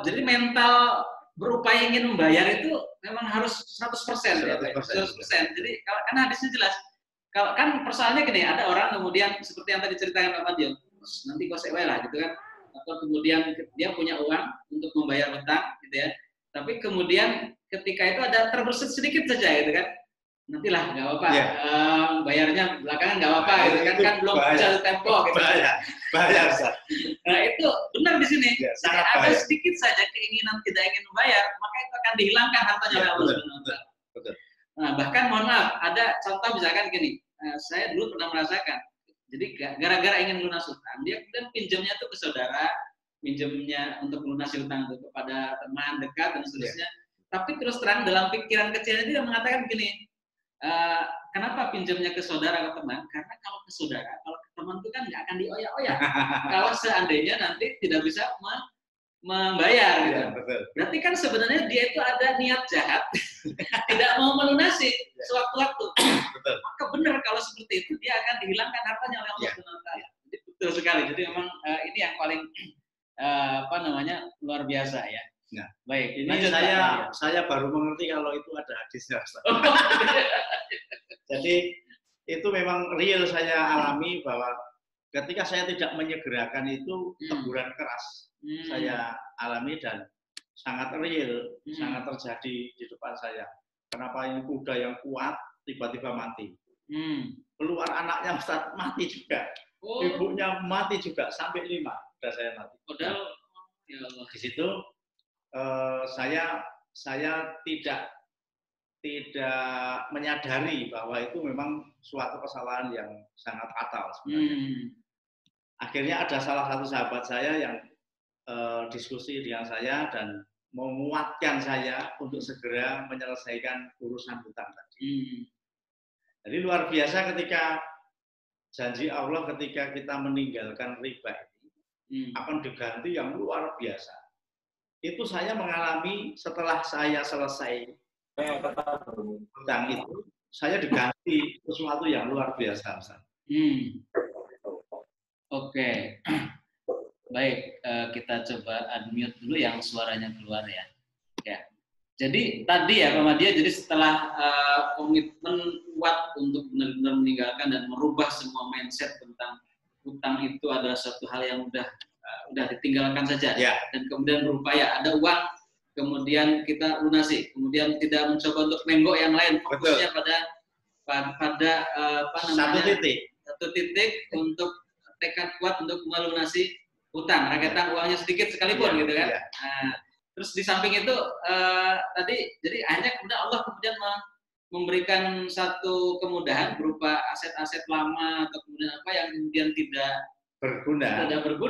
Jadi mental berupaya ingin membayar itu memang harus 100%. 100%. Jadi karena hadisnya jelas. Kalau kan persoalannya gini, ada orang kemudian seperti yang tadi ceritakan Pak Fadil, nanti kok sewa lah gitu kan, atau kemudian dia punya uang untuk membayar hutang gitu ya. Tapi kemudian ketika itu ada terbersit sedikit saja gitu kan. Nantilah nggak apa-apa, bayarnya belakangan nggak apa-apa, gitu kan belum jatuh tempo. Gitu. Bahaya. Nah itu benar di sini. Ya, ada sedikit saja keinginan tidak ingin membayar, maka itu akan dihilangkan hartanya oleh Allah Subhanahu Wa Taala. Nah bahkan mohon maaf, ada contoh misalkan gini, saya dulu pernah merasakan. Jadi gara-gara ingin lunas hutang, dia kemudian pinjamnya itu ke saudara, pinjamnya untuk melunasi hutang itu kepada teman dekat dan seterusnya. Tapi terus terang dalam pikiran kecilnya dia mengatakan begini. Kenapa pinjamnya ke saudara ke teman? Karena kalau ke saudara, kalau ke teman itu kan nggak akan dioyak-oyak. Kalau seandainya nanti tidak bisa membayar, gitu. Betul. Berarti kan sebenarnya dia itu ada niat jahat, tidak mau melunasi sewaktu-waktu. Betul. Maka benar kalau seperti itu dia akan dihilangkan hartanya oleh Allah Subhanahu Wa Taala. Jadi betul sekali. Jadi memang ini yang paling luar biasa ya. Nah, baik. Ini saya baru mengerti kalau itu ada hadisnya. Jadi itu memang real saya alami bahwa ketika saya tidak menyegerakan itu teguran keras saya alami dan sangat real, sangat terjadi di depan saya. Kenapa ini kuda yang kuat tiba-tiba mati? Keluar anaknya Ustaz, mati juga. Ibunya mati juga, sampai 5 sudah saya mati. Padahal ya Allah. Di situ saya tidak menyadari bahwa itu memang suatu kesalahan yang sangat fatal sebenarnya. Akhirnya ada salah satu sahabat saya yang diskusi dengan saya dan menguatkan saya untuk segera menyelesaikan urusan hutang tadi. Jadi luar biasa ketika janji Allah ketika kita meninggalkan riba ini akan diganti yang luar biasa. Itu saya mengalami setelah saya selesai hutang itu, saya diganti sesuatu yang luar biasa. Oke. Baik, kita coba unmute dulu yang suaranya keluar ya. Ya. Jadi tadi ya Pak Madia, jadi setelah komitmen kuat untuk benar-benar meninggalkan dan merubah semua mindset tentang hutang itu adalah suatu hal yang udah ditinggalkan saja, ya. Dan kemudian berupaya ada uang, kemudian kita lunasi, kemudian tidak mencoba untuk menggok yang lain, fokusnya pada apa namanya satu titik untuk tekad kuat untuk melunasi hutang, rakyatan uangnya sedikit sekalipun, gitu kan. Nah, terus di samping itu tadi, jadi akhirnya kemudian Allah kemudian memberikan satu kemudahan berupa aset-aset lama atau kemudian apa yang kemudian tidak berguna,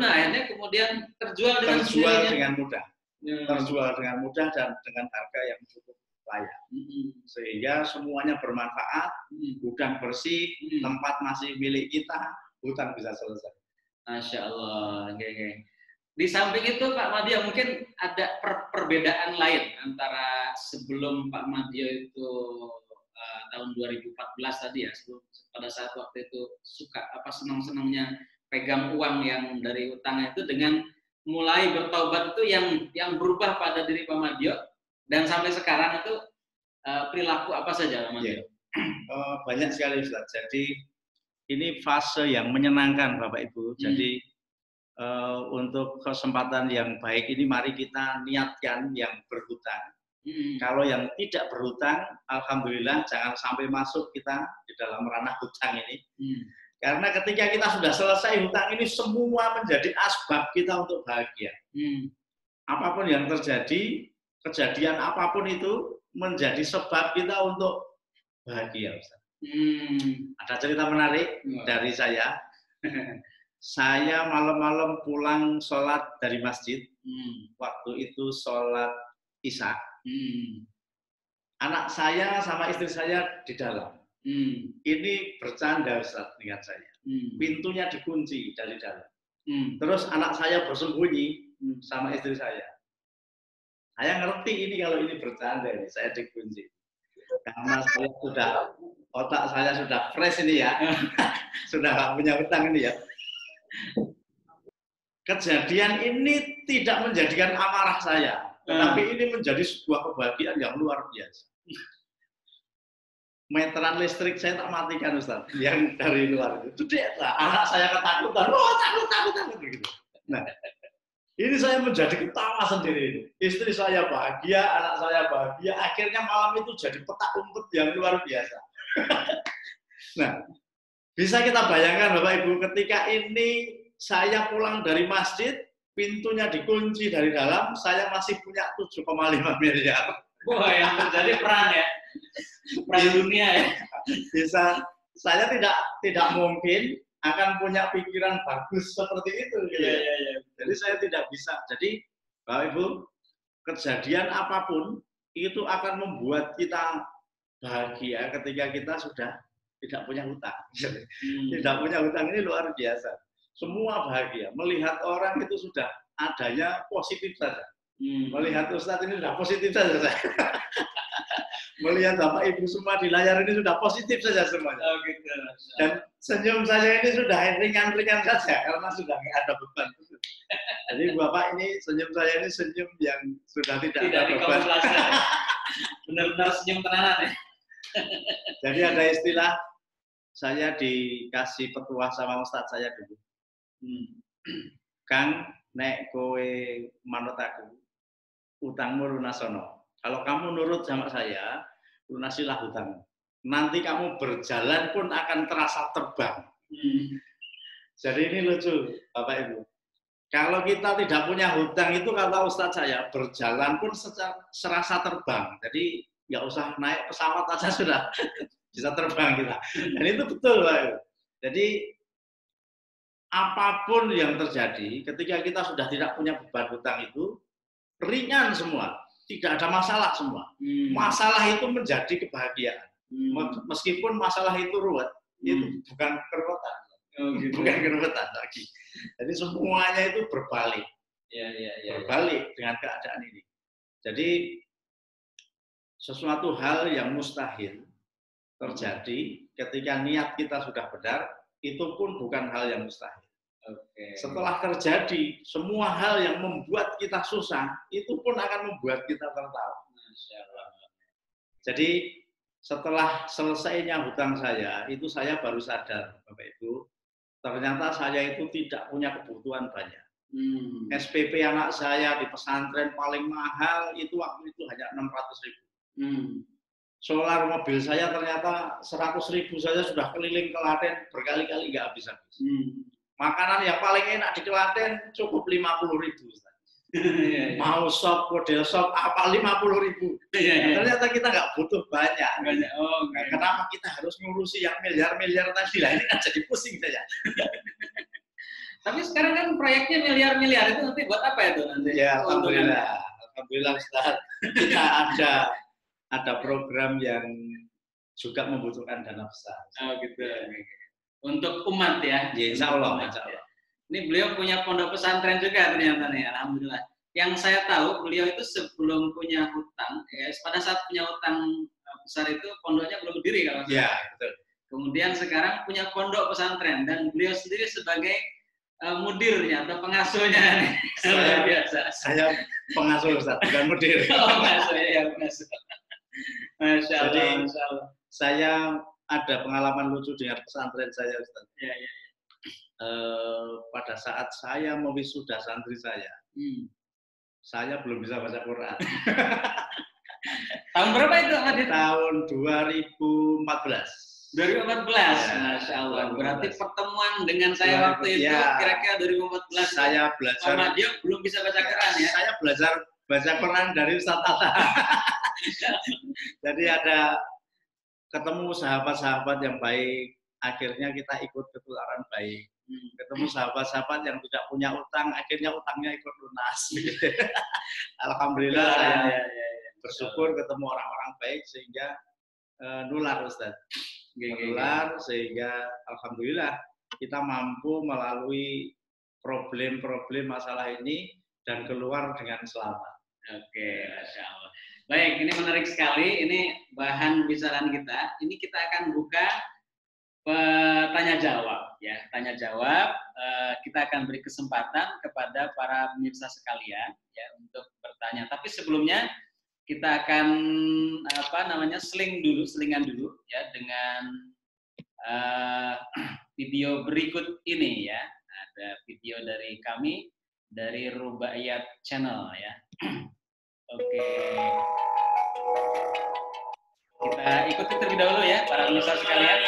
akhirnya kemudian terjual dengan mudah, terjual dengan mudah dan dengan harga yang cukup layak, sehingga semuanya bermanfaat, gudang bersih, tempat masih milik kita, hutang bisa selesai. Masya Allah. Okay. Di samping itu Pak Madia mungkin ada perbedaan lain antara sebelum Pak Madia itu tahun 2014 tadi ya, pada saat waktu itu senang-senangnya pegang uang yang dari utangnya itu dengan mulai bertaubat itu yang berubah pada diri Pak Madia dan sampai sekarang itu perilaku apa saja Pak Madia? Banyak sekali Ustaz. Jadi ini fase yang menyenangkan Bapak Ibu. Jadi untuk kesempatan yang baik ini mari kita niatkan yang berhutang. Kalau yang tidak berhutang, alhamdulillah jangan sampai masuk kita di dalam ranah hutang ini. Karena ketika kita sudah selesai hutang ini semua menjadi asbab kita untuk bahagia. Apapun yang terjadi, kejadian apapun itu menjadi sebab kita untuk bahagia. Ustaz. Ada cerita menarik dari saya. Saya malam-malam pulang sholat dari masjid. Waktu itu sholat Isya. Anak saya sama istri saya di dalam. Ini bercanda Ustaz dengan saya. Pintunya dikunci dari dalam. Terus anak saya bersembunyi sama istri saya. Saya ngerti ini kalau ini bercanda ini, saya dikunci. Karena saya otak saya sudah fresh ini ya. Sudah nggak punya hutang ini ya. Kejadian ini tidak menjadikan amarah saya, tetapi ini menjadi sebuah kebahagiaan yang luar biasa. Meteran listrik saya tak matikan Ustaz, yang dari luar itu. Anak saya ketakutan, takut begitu. Nah, ini saya menjadi ketawa sendiri. Istri saya bahagia, anak saya bahagia. Akhirnya malam itu jadi petak umpet yang luar biasa. Nah, bisa kita bayangkan Bapak Ibu, ketika ini saya pulang dari masjid, pintunya dikunci dari dalam, saya masih punya 7,5 miliar. Wah, yang terjadi perang ya, perang dunia ya. Bisa, saya tidak mungkin akan punya pikiran bagus seperti itu. Gitu. Ya. Jadi saya tidak bisa. Jadi Bapak Ibu, kejadian apapun itu akan membuat kita bahagia ketika kita sudah tidak punya hutang. Tidak punya hutang ini luar biasa. Semua bahagia. Melihat orang itu sudah adanya positif saja. Melihat Ustadz ini sudah positif saja. Melihat Bapak Ibu semua di layar ini sudah positif saja semuanya. Oh, gitu. Dan senyum saya ini sudah ringan-ringan saja karena sudah nggak ada beban. Jadi Bapak ini senyum saya ini senyum yang sudah tidak ada beban. Benar-benar senyum tenanan ya. Jadi ada istilah saya dikasih petuah sama Ustadz saya dulu. Kang, nek kowe manut aku, utangmu lunasono. Kalau kamu nurut sama saya, lunasilah hutangmu. Nanti kamu berjalan pun akan terasa terbang. Jadi ini lucu, Bapak Ibu. Kalau kita tidak punya hutang itu kata Ustadz saya, berjalan pun serasa terbang. Jadi nggak usah naik pesawat aja sudah bisa terbang kita. Dan itu betul, Pak Ibu. Jadi apapun yang terjadi, ketika kita sudah tidak punya beban hutang itu, ringan semua. Tidak ada masalah semua. Masalah itu menjadi kebahagiaan. Meskipun masalah itu ruwet, itu bukan keruwetan. Bukan keruwetan lagi. Jadi semuanya itu berbalik. Berbalik dengan keadaan ini. Jadi sesuatu hal yang mustahil terjadi ketika niat kita sudah benar, itu pun bukan hal yang mustahil. Setelah terjadi, semua hal yang membuat kita susah, itu pun akan membuat kita tertawa. Jadi setelah selesainya hutang saya, itu saya baru sadar, Bapak Ibu, ternyata saya itu tidak punya kebutuhan banyak. SPP anak saya di pesantren paling mahal itu waktu itu hanya 600.000. Solar mobil saya ternyata 100.000 saja sudah keliling Klaten berkali-kali nggak habis-habis. Makanan yang paling enak di Klaten cukup 50.000. Mau sop, model sop, apa 50.000. Ternyata kita nggak butuh banyak. Kenapa kita harus ngurusi yang miliar-miliar tadi lah? Ini kan jadi pusing saja. Tapi sekarang kan proyeknya miliar-miliar, itu nanti buat apa itu nanti? Ya, alhamdulillah Ustaz. Kita ada program yang juga membutuhkan dana besar. Oh gitu. Untuk umat ya? Ya, insya Allah. Ini beliau punya pondok pesantren juga ternyata nih, alhamdulillah. Yang saya tahu beliau itu sebelum punya hutang, ya pada saat punya hutang besar itu pondoknya belum berdiri kalau ya, betul. Kemudian sekarang punya pondok pesantren dan beliau sendiri sebagai mudirnya atau pengasuhnya. Saya pengasuh Ustaz, bukan mudir. Pengasuh ya, pengasuh. Masya Allah. Jadi, Masya Allah. Saya ada pengalaman lucu dengan pesantren saya Ustaz. Pada saat saya mewisuda santri saya belum bisa baca Quran. Tahun berapa itu, Mas? Tahun 2014. 2014, Masya Allah. Berarti pertemuan dengan saya waktu itu kira-kira 2014. Saya belajar. Sama dia belum bisa baca Quran ya? Saya belajar baca Quran dari Ustaz Tata. Jadi ada ketemu sahabat-sahabat yang baik. Akhirnya kita ikut ketularan baik. Ketemu sahabat-sahabat yang tidak punya utang, akhirnya utangnya ikut lunas. Alhamdulillah saya bersyukur ketemu orang-orang baik sehingga nular Ustaz. Menular sehingga alhamdulillah kita mampu melalui problem-problem masalah ini dan keluar dengan selamat. Oke, Masya Allah. Baik, ini menarik sekali. Ini bahan pembicaraan kita. Ini kita akan buka tanya jawab ya, tanya jawab. Kita akan beri kesempatan kepada para pemirsa sekalian ya untuk bertanya. Tapi sebelumnya kita akan selingan dulu ya dengan video berikut ini ya. Ada video dari kami dari Rubaiyat Channel ya. Oke. Kita ikuti terlebih dahulu ya para pemirsa sekalian.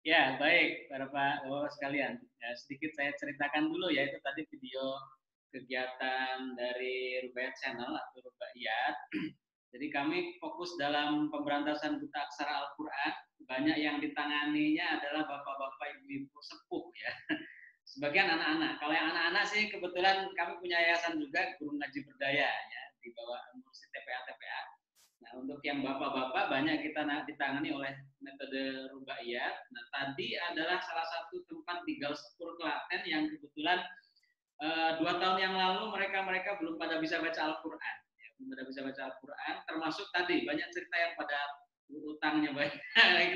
Ya, baik, para Bapak sekalian. Ya, sedikit saya ceritakan dulu ya, itu tadi video kegiatan dari Rubaiyat Channel atau Rubaiyat. Jadi kami fokus dalam pemberantasan buta aksara Al-Quran. Banyak yang ditanganinya adalah bapak-bapak, ibu-ibu sepuh ya. Sebagian anak-anak. Kalau yang anak-anak sih kebetulan kami punya yayasan juga, Guru Ngaji Berdaya ya, di bawah Mursid TPA. Nah, untuk yang bapak-bapak banyak kita ditangani oleh metode rubaiyat. Nah, tadi adalah salah satu tempat di Galspur Klaten yang kebetulan 2 tahun yang lalu mereka belum pada bisa baca Al-Quran. Ya, belum pada bisa baca Al-Quran, termasuk tadi banyak cerita yang pada utangnya banyak.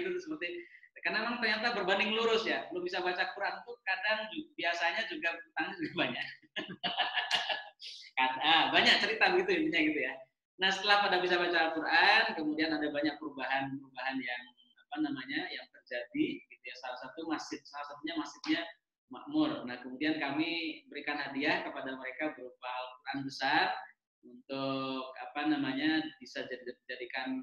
Gitu seperti karena memang ternyata berbanding lurus ya, belum bisa baca Quran tuh kadang biasanya juga utangnya juga banyak. Banyak cerita begitu intinya gitu ya. Nah, setelah pada bisa baca Al-Quran, kemudian ada banyak perubahan yang yang terjadi gitu ya. Salah satunya masjidnya makmur. Nah, kemudian kami berikan hadiah kepada mereka berupa Al-Quran besar untuk bisa dijadikan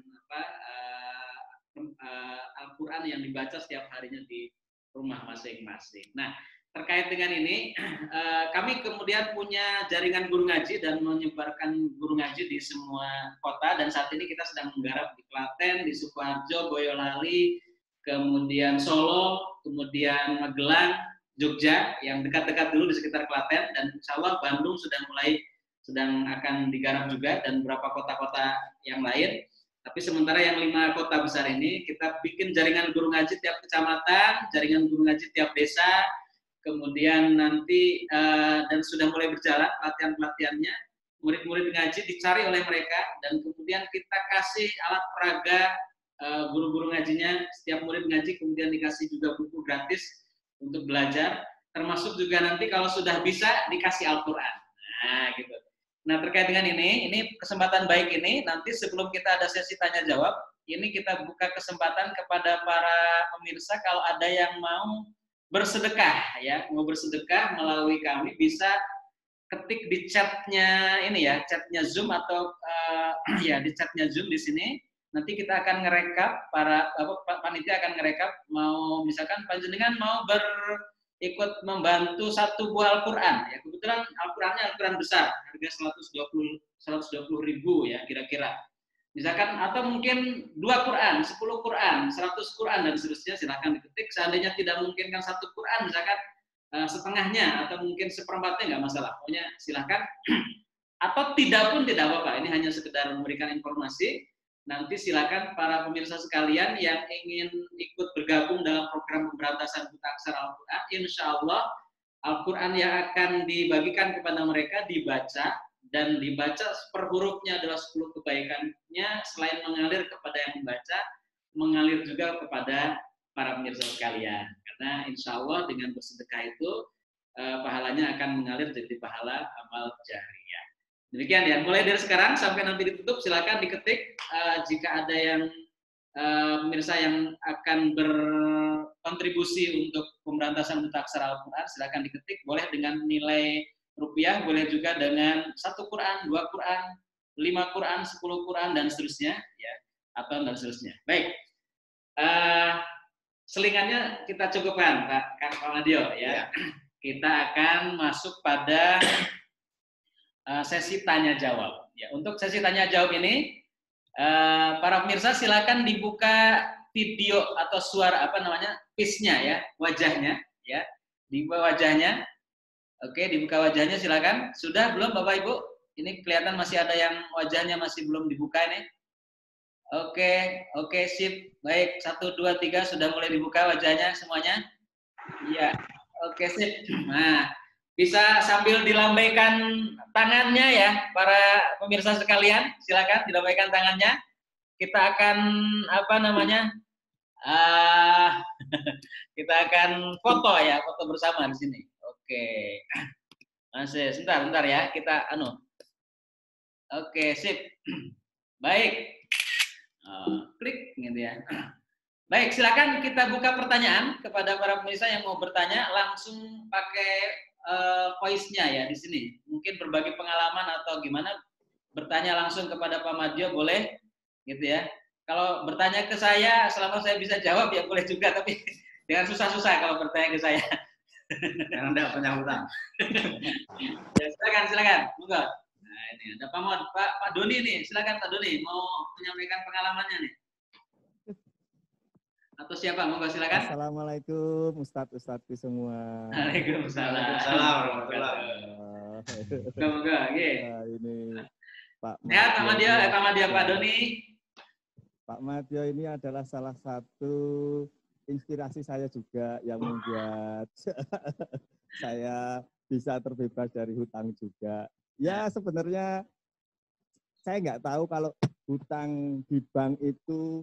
Al-Quran yang dibaca setiap harinya di rumah masing-masing. Nah, terkait dengan ini, kami kemudian punya jaringan guru ngaji dan menyebarkan guru ngaji di semua kota, dan saat ini kita sedang menggarap di Klaten, di Sukoharjo, Boyolali, kemudian Solo, kemudian Magelang, Jogja, yang dekat-dekat dulu di sekitar Klaten, dan insya Allah Bandung sedang akan digarap juga, dan beberapa kota-kota yang lain. Tapi sementara yang 5 kota besar ini, kita bikin jaringan guru ngaji tiap kecamatan, jaringan guru ngaji tiap desa, kemudian nanti dan sudah mulai berjalan pelatihan-pelatihannya, murid-murid ngaji dicari oleh mereka, dan kemudian kita kasih alat peraga guru-guru ngajinya, setiap murid ngaji kemudian dikasih juga buku gratis untuk belajar, termasuk juga nanti kalau sudah bisa dikasih Al-Quran. Nah, gitu. Nah, terkait dengan ini kesempatan baik ini, nanti sebelum kita ada sesi tanya jawab, ini kita buka kesempatan kepada para pemirsa kalau ada yang mau bersedekah ya, mau bersedekah melalui kami, bisa ketik di chatnya ini ya, chatnya Zoom atau di chatnya Zoom di sini. Nanti kita akan ngerekap, panitia akan ngerekap, mau misalkan panjenengan mau ikut membantu 1 buah Al-Quran ya, kebetulan Al-Qurannya Al-Quran besar, harga 120.000 ya kira-kira, misalkan, atau mungkin 2 Quran, 10 Quran, 100 Quran dan seterusnya, silahkan diketik. Seandainya tidak memungkinkan 1 Quran, misalkan setengahnya atau mungkin seperempatnya, nggak masalah, pokoknya silahkan. Atau tidak pun tidak apa-apa, ini hanya sekedar memberikan informasi. Nanti silakan para pemirsa sekalian yang ingin ikut bergabung dalam program pemberantasan buta aksara Al-Quran, insya Allah Al-Quran yang akan dibagikan kepada mereka dibaca, dan dibaca per hurufnya adalah 10 kebaikannya, selain mengalir kepada yang membaca, mengalir juga kepada para pemirsa sekalian. Karena insya Allah dengan bersedekah itu pahalanya akan mengalir jadi pahala amal jariyah. Demikian ya, mulai dari sekarang sampai nanti ditutup, silakan diketik. Jika ada yang pemirsa yang akan berkontribusi untuk pemberantasan buta aksara Al-Quran, silakan diketik, boleh dengan nilai rupiah, boleh juga dengan 1 Quran, 2 Quran, 5 Quran, 10 Quran, dan seterusnya ya, atau dan seterusnya. Baik, selingannya kita cukupkan Pak Madio ya. Kita akan masuk pada sesi tanya jawab. Ya, untuk sesi tanya jawab ini, para pemirsa silakan dibuka video atau suara pisnya ya, wajahnya ya, dibuka wajahnya. Oke, dibuka wajahnya silakan. Sudah belum Bapak Ibu? Ini kelihatan masih ada yang wajahnya masih belum dibuka ini. Oke, sip. Baik, 1, 2, 3 sudah mulai dibuka wajahnya semuanya. Iya. Oke, sip. Nah, bisa sambil dilambaikan tangannya ya, para pemirsa sekalian, silakan dilambaikan tangannya. Kita akan kita akan foto ya, foto bersama di sini. Oke, masih sebentar ya, kita Oke, sip. Baik, klik gitu ya. Baik, silakan kita buka pertanyaan kepada para pemirsa yang mau bertanya, langsung pakai voice-nya ya di sini. Mungkin berbagi pengalaman atau gimana, bertanya langsung kepada Pak Madio boleh, gitu ya. Kalau bertanya ke saya, selama saya bisa jawab ya boleh juga, tapi jangan susah-susah kalau bertanya ke saya. Karena tidak punya hutang. Ya, silakan, monggo. Nah, nih. Ada Pak Doni nih, silakan Pak Doni mau menyampaikan pengalamannya nih. Atau siapa? Monggo silakan. Assalamualaikum Ustadz-ustadzku semua. Waalaikumsalam. Monggo, nggih. Ini Pak Sehat Pak Madyo, Pak Doni. Pak Madyo ini adalah salah satu inspirasi saya juga yang membuat saya bisa terbebas dari hutang juga. Ya sebenarnya saya nggak tahu kalau hutang di bank itu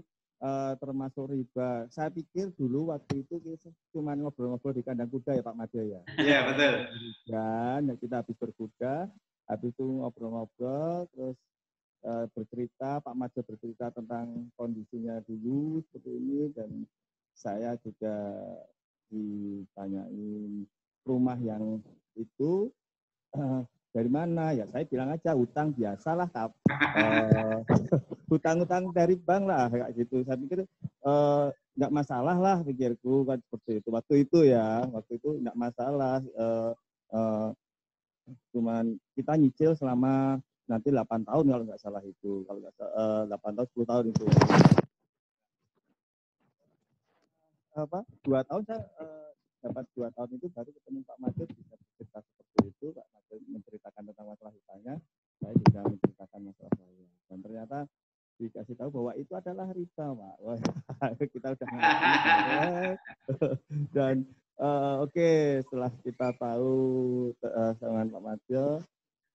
termasuk riba. Saya pikir dulu waktu itu cuma ngobrol-ngobrol di kandang kuda ya Pak Madyo ya. Iya betul. Dan kita habis berkuda, habis itu ngobrol-ngobrol, terus bercerita, Pak Madyo bercerita tentang kondisinya dulu seperti ini, dan saya juga ditanyain rumah yang itu dari mana, ya saya bilang aja hutang biasalah, hutang-hutang dari bank lah kayak gitu. Saya pikir nggak masalah lah, pikirku kan seperti itu. Waktu itu nggak masalah, cuman kita nyicil selama nanti 8 tahun kalau nggak salah itu, kalau nggak 8 tahun 10 tahun itu. 2 tahun saya dapat 2 tahun itu baru ketemu Pak Madyo, bisa cerita seperti itu. Pak Madyo menceritakan tentang masalah hutangnya, saya juga menceritakan masalah saya. Dan ternyata dikasih tahu bahwa itu adalah riba, Pak. Wah, kita udah ngerti. Dan oke, setelah kita tahu dengan Pak Madyo,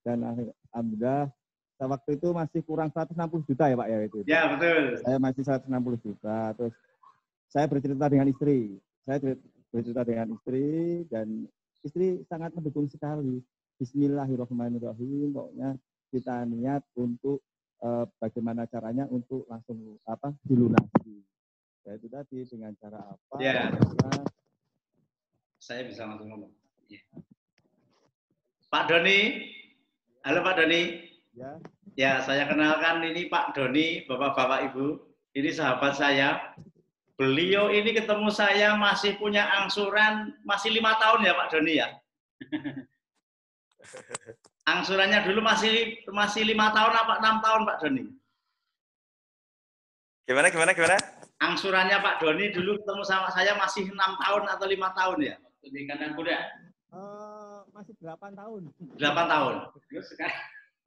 dan alhamdulillah waktu itu masih kurang 160 juta ya Pak ya itu. Ya betul. Saya masih 160 juta. Terus saya bercerita dengan istri. Dan istri sangat mendukung sekali. Bismillahirrahmanirrahim. Pokoknya kita niat untuk bagaimana caranya untuk langsung dilunasi. Ya itu tadi dengan cara apa? Ya. Saya bisa langsung ngomong. Ya. Pak Doni. Halo Pak Doni. Ya. Ya, saya kenalkan ini Pak Doni, Bapak-bapak Ibu. Ini sahabat saya. Beliau ini ketemu saya masih punya angsuran, masih 5 tahun ya Pak Doni ya. Angsurannya dulu masih 5 tahun apa 6 tahun Pak Doni? Gimana? Angsurannya Pak Doni dulu ketemu sama saya masih 6 tahun atau 5 tahun ya? Di kandang kuda. Masih 8 tahun. 8 tahun.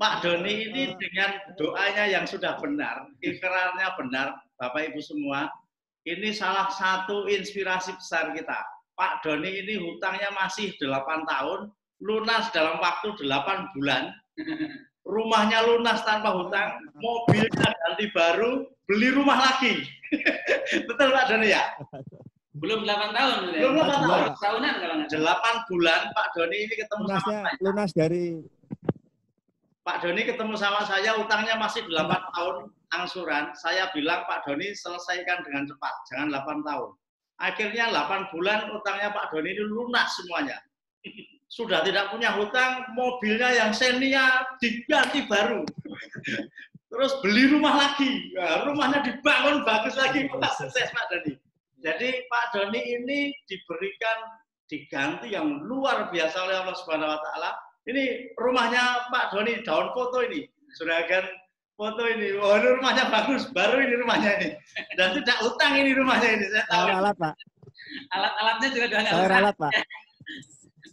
Pak Doni ini dengan doanya yang sudah benar, ikrarnya benar, Bapak Ibu semua, ini salah satu inspirasi besar kita. Pak Doni ini hutangnya masih 8 tahun, lunas dalam waktu 8 bulan, rumahnya lunas tanpa hutang, mobilnya ganti baru, beli rumah lagi. Betul Pak Doni ya? Belum 8 tahun. Belum 8 tahun. Tahunan kalau nggak 8 bulan Pak Doni ini ketemu sama saya. Lunas dari Pak Doni ketemu sama saya, utangnya masih 8 tahun angsuran. Saya bilang, Pak Doni selesaikan dengan cepat, jangan 8 tahun. Akhirnya 8 bulan utangnya Pak Doni ini lunas semuanya. Sudah tidak punya hutang, mobilnya yang Xenia diganti baru. Terus beli rumah lagi. Nah, rumahnya dibangun bagus lagi, sukses Pak Doni. Jadi Pak Doni ini diganti yang luar biasa oleh Allah Subhanahu wa taala. Ini rumahnya Pak Doni, daun foto ini. Juragan foto ini. Oh, ini rumahnya bagus, baru ini rumahnya ini. Dan tidak utang ini rumahnya ini. Saya tahu. Alat, Pak. Alat-alatnya juga udah nggak Saya utang. ralat, Pak.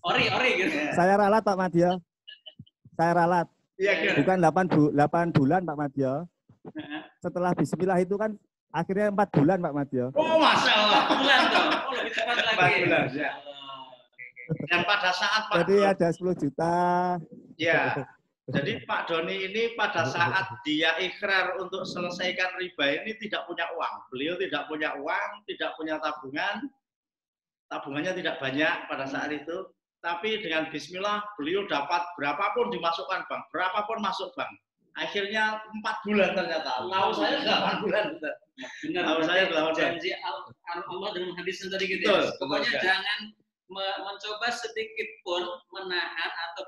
Ori gitu. Saya ralat, Pak Madyo. Saya ralat. Iya, Bukan 8 bulan, Pak Madyo. Setelah bismillah itu kan akhirnya 4 bulan, Pak Madyo. Oh, Masya Allah. 4 bulan tuh. Oh, lebih cepat lagi. 4 bulan, ya. Dan pada saat Pak Jadi ada 10 juta. Ya, jadi Pak Doni ini pada saat dia ikrar untuk selesaikan riba ini tidak punya uang. Beliau tidak punya uang, tidak punya tabungan. Tabungannya tidak banyak pada saat itu. Tapi dengan bismillah beliau dapat berapapun dimasukkan bank, berapapun masuk bank. Akhirnya 4 bulan ternyata. Tahu saya 8 bulan. Benar. Tahu saya 8 bulan. Janji Allah dengan hadisnya tadi gitu. Betul, Ya. Pokoknya betul, jangan mencoba sedikit pun menahan atau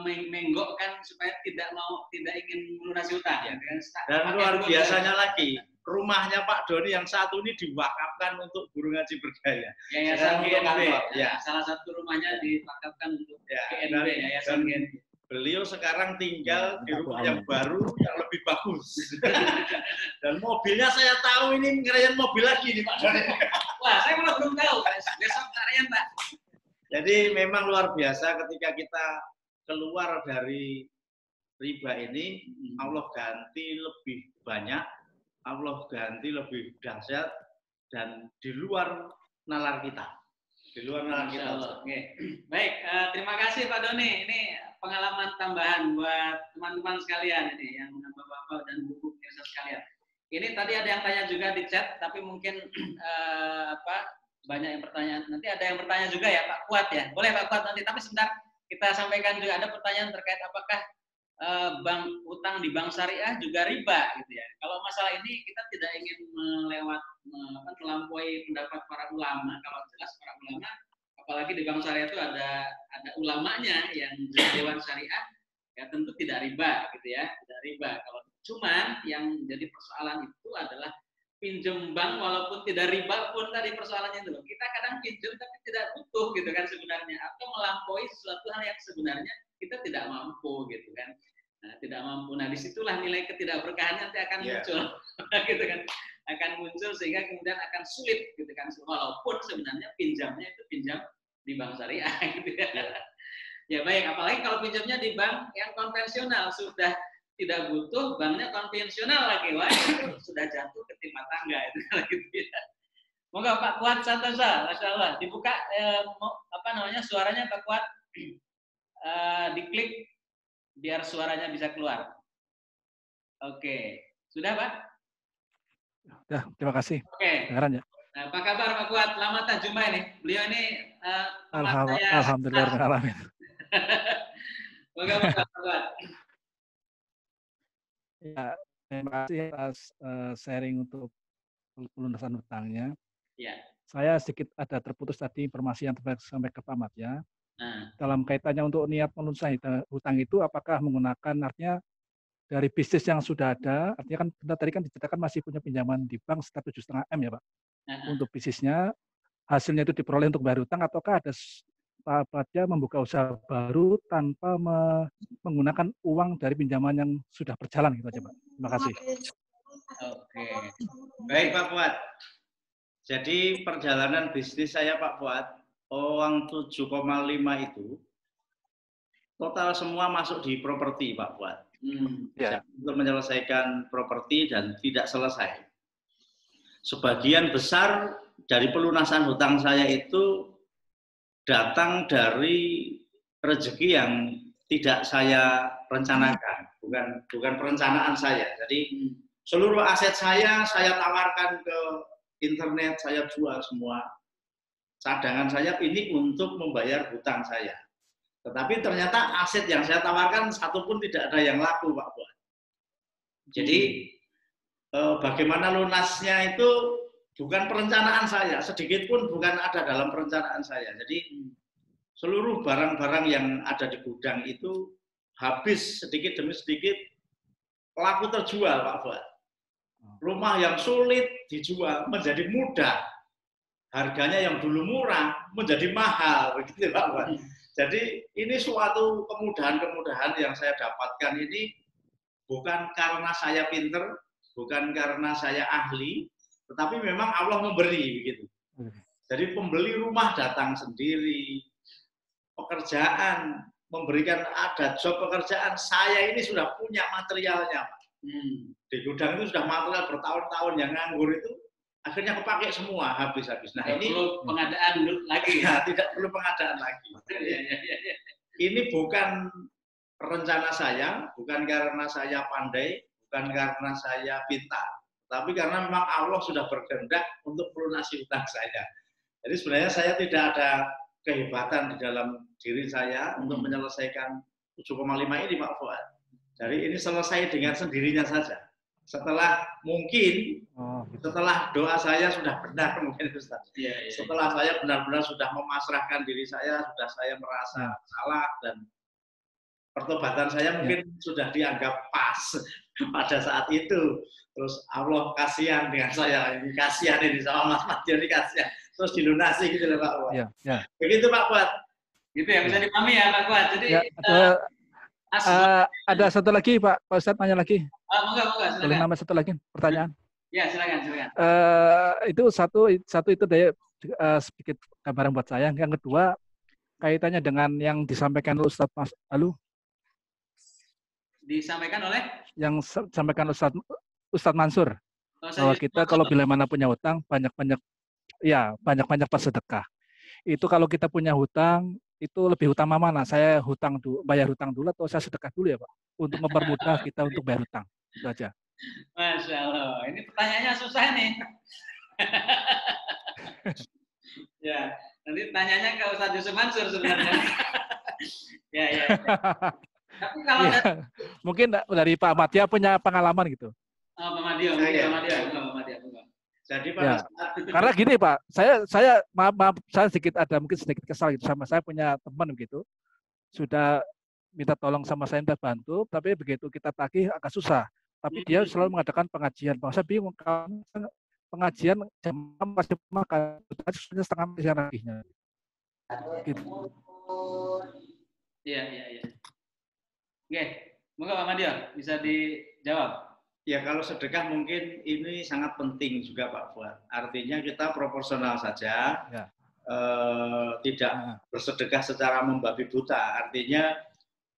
menggokkan supaya tidak ingin melunasi hutang. Ya. Dan luar biasanya lagi, rumahnya Pak Doni yang satu ini diwakafkan untuk guru ngaji bergaya. Yayasan GNB. Ya. Salah satu rumahnya diwakafkan untuk Ya, GNB, Yayasan GNB. beliau sekarang tinggal di rumah yang baru yang lebih bagus. Dan mobilnya saya tahu ini ngerayain mobil lagi nih Pak Doni. Wah, saya belum tahu. Besok kalian Pak. Jadi memang luar biasa ketika kita keluar dari riba ini, Allah ganti lebih banyak, Allah ganti lebih dahsyat, dan di luar nalar kita. Di luar nalar kita. Oke. Baik, terima kasih Pak Doni. Ini pengalaman tambahan buat teman-teman sekalian ini, yang bapak-bapak dan bu pemirsa sekalian. Ini tadi ada yang tanya juga di chat, tapi mungkin banyak yang bertanya. Nanti ada yang bertanya juga ya Pak Kuat ya. Boleh Pak Kuat nanti, tapi sebentar kita sampaikan juga ada pertanyaan terkait apakah bank utang di bank syariah juga riba gitu ya. Kalau masalah ini kita tidak ingin melampaui pendapat para ulama. Kalau jelas para ulama, apalagi di bank syariah itu ada ulamanya yang dewan syariah, ya tentu tidak riba gitu ya, tidak riba. Kalau cuman yang jadi persoalan itu adalah pinjam bank walaupun tidak riba pun tadi persoalannya itu. Kita kadang pinjam tapi tidak butuh gitu kan sebenarnya, atau melampaui sesuatu hal yang sebenarnya kita tidak mampu gitu kan. Nah, tidak mampu. Nah, disitulah nilai ketidakberkahan nanti akan muncul, gitu kan, akan muncul sehingga kemudian akan sulit gitu kan. Walaupun sebenarnya pinjamnya itu pinjam di bank syariah gitu ya. Ya baik, apalagi kalau pinjamnya di bank yang konvensional, sudah tidak butuh banknya konvensional lagi, wah itu sudah jatuh ke timah tangga itu gitu ya. Moga Pak Kuat Santosa, Masya Allah, dibuka suaranya Pak Kuat, diklik biar suaranya bisa keluar. Oke, sudah Pak? Ya, terima kasih. Oke. Dengaran ya. Nah, apa kabar Pak Kuat? Lama tak jumpa ini. Beliau ini Alhamdulillah. Moga Pak Kuat. Ya, terima kasih atas sharing untuk pelunasan hutangnya. Ya. Saya sedikit ada terputus tadi informasi yang sampai ke Pak Mat ya. Nah. Dalam kaitannya untuk niat melunasan hutang itu, apakah menggunakan artinya dari bisnis yang sudah ada, artinya kan tadi kan diceritakan masih punya pinjaman di bank sekitar 7,5 M ya Pak. Untuk bisnisnya, hasilnya itu diperoleh untuk bayar hutang, ataukah ada sahabatnya membuka usaha baru tanpa menggunakan uang dari pinjaman yang sudah berjalan gitu aja Pak. Terima kasih. Oke. Baik Pak Fuad. Jadi perjalanan bisnis saya Pak Fuad, uang 7,5 itu total semua masuk di properti Pak Fuad. Ya. Untuk menyelesaikan properti dan tidak selesai. Sebagian besar dari pelunasan hutang saya itu datang dari rezeki yang tidak saya rencanakan, bukan perencanaan saya. Jadi seluruh aset saya tawarkan ke internet, saya jual semua. Cadangan saya ini untuk membayar hutang saya. Tetapi ternyata aset yang saya tawarkan satupun tidak ada yang laku, Pak Buat. Jadi bagaimana lunasnya itu bukan perencanaan saya, sedikit pun bukan ada dalam perencanaan saya. Jadi seluruh barang-barang yang ada di gudang itu habis sedikit demi sedikit, laku terjual, Pak Fuad. Rumah yang sulit dijual menjadi mudah, harganya yang dulu murah menjadi mahal, begitu Pak Fuad. Jadi ini suatu kemudahan-kemudahan yang saya dapatkan ini bukan karena saya pinter, bukan karena saya ahli, tetapi memang Allah memberi begitu. Jadi pembeli rumah datang sendiri, pekerjaan, memberikan ada job pekerjaan, saya ini sudah punya materialnya. Di gudang itu sudah material bertahun-tahun yang nganggur itu, akhirnya kepake semua, habis-habis. Nah ini perlu pengadaan lagi. Ya, tidak perlu pengadaan lagi. Ini bukan rencana saya, bukan karena saya pandai, bukan karena saya pintar, tapi karena memang Allah sudah berkehendak untuk melunasi hutang saya. Jadi sebenarnya saya tidak ada kehebatan di dalam diri saya untuk menyelesaikan 7,5 ini Pak Fuad. Jadi ini selesai dengan sendirinya saja. Setelah mungkin, setelah doa saya sudah benar mungkin Ustaz. Setelah saya benar-benar sudah memasrahkan diri saya, sudah saya merasa salah dan pertobatan saya mungkin sudah dianggap pas pada saat itu. Terus Allah kasihan dengan saya, ini kasihan ini sama Mas Madiun ini kasihan. Terus dilunasi gitu loh Pak Fuad. Begitu Pak Fuad. Gitu ya, bisa dipahami ya Pak Fuad. Jadi Ada satu lagi Pak Ustadz nanya lagi. Moga, boleh nambah satu lagi pertanyaan? Ya, silakan. Itu satu itu dari sedikit gambaran buat saya. Yang kedua, kaitannya dengan yang disampaikan Ustadz Mas Alu. Disampaikan oleh? Yang disampaikan Ustadz Mansur. Bahwa kita kalau bila mana punya hutang, banyak-banyak bersedekah. Itu kalau kita punya hutang, itu lebih utama mana? Saya bayar hutang dulu atau saya sedekah dulu ya Pak? Untuk mempermudah kita untuk bayar hutang. Itu aja. Masya Allah, ini pertanyaannya susah nih. Ya, nanti tanyanya ke Ustadz Yusuf Mansur sebenarnya. ya. Tapi kalau mungkin dari Pak Madya punya pengalaman gitu. Pak Madya. Jadi pada saat karena gini Pak, saya maaf saya mungkin sedikit kesal gitu sama saya punya teman begitu. Sudah minta tolong sama saya minta bantu, tapi begitu kita tagih agak susah. Tapi dia selalu mengadakan pengajian. Saya bingung, kalau pengajian jam masih makan, setengah makan lagi-nya. Gitu. Iya. Oke, moga Pak Madya bisa dijawab. Ya, kalau sedekah mungkin ini sangat penting juga Pak Fuad. Artinya kita proporsional saja, ya. Tidak bersedekah secara membabi buta. Artinya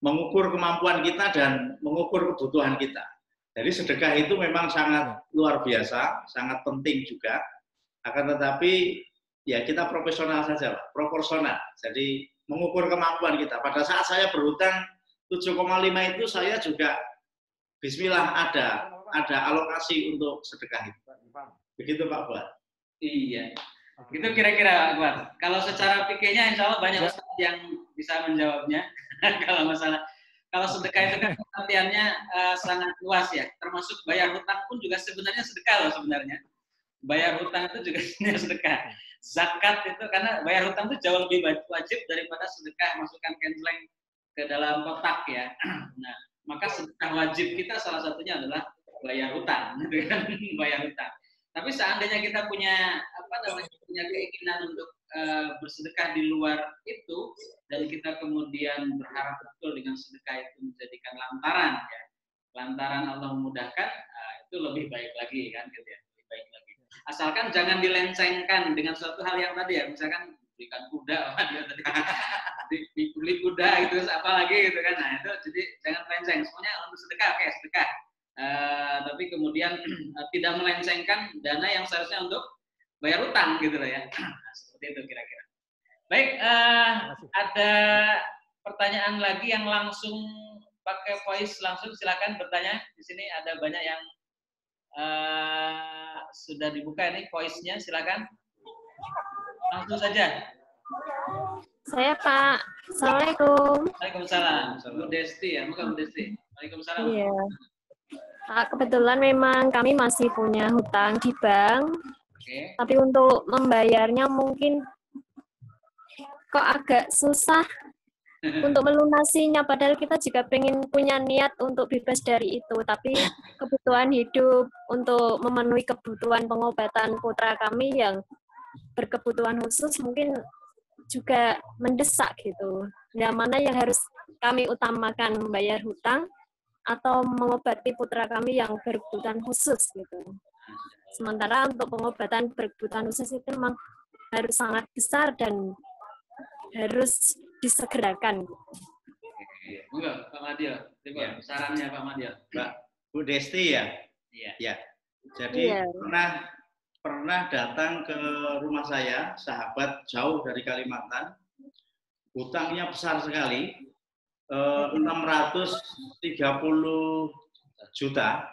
mengukur kemampuan kita dan mengukur kebutuhan kita. Jadi sedekah itu memang sangat luar biasa, sangat penting juga. Akan tetapi ya kita profesional saja, Pak. Proporsional. Jadi mengukur kemampuan kita. Pada saat saya berhutang 7,5 itu saya juga bismillah ada alokasi untuk sedekah itu. Begitu Pak Fuad. Iya. Itu kira-kira Pak Fuad. Kalau secara pikirnya insya Allah banyak Ustaz yang bisa menjawabnya. Kalau sedekah itu kan artiannya sangat luas ya. Termasuk bayar hutang pun juga sebenarnya sedekah loh sebenarnya. Bayar hutang itu juga sebenarnya sedekah. Zakat itu karena bayar hutang itu jauh lebih wajib daripada sedekah masukkan kenceleng ke dalam kotak ya. Nah, maka sedekah wajib kita salah satunya adalah bayar hutang, bayar hutang. Tapi seandainya kita punya punya keinginan untuk bersedekah di luar itu dan kita kemudian berharap betul dengan sedekah itu menjadikan lantaran Allah memudahkan, itu lebih baik lagi kan gitu ya, lebih baik lagi. Asalkan jangan dilencengkan dengan suatu hal yang tadi ya, misalkan berikan kuda dibeli kuda gitu apa lagi gitu kan. Nah, itu jadi jangan melenceng, semuanya untuk sedekah, oke sedekah. Tapi kemudian tidak melencengkan dana yang seharusnya untuk bayar utang gitu loh ya. Nah, seperti itu kira-kira. Baik, ada pertanyaan lagi yang langsung pakai voice langsung, silakan bertanya. Di sini ada banyak yang sudah dibuka ini voice-nya, silakan. Langsung saja. Saya Pak. Assalamualaikum. Waalaikumsalam. Bu Desti ya, bukan Bu Desti. Waalaikumsalam. Iya. Pak, kebetulan memang kami masih punya hutang di bank. Oke. Tapi untuk membayarnya mungkin kok agak susah untuk melunasinya. Padahal kita juga pengen punya niat untuk bebas dari itu. Tapi kebutuhan hidup untuk memenuhi kebutuhan pengobatan putra kami yang berkebutuhan khusus mungkin juga mendesak gitu. Yang mana yang harus kami utamakan, membayar hutang atau mengobati putra kami yang berkebutuhan khusus gitu. Sementara untuk pengobatan berkebutuhan khusus itu memang harus sangat besar dan harus disegerakan. Enggak, Pak Madya. Sarannya Pak Madya. Mbak Bu Desti ya? Iya. Ya. Jadi pernah datang ke rumah saya, sahabat jauh dari Kalimantan, hutangnya besar sekali, 630 juta,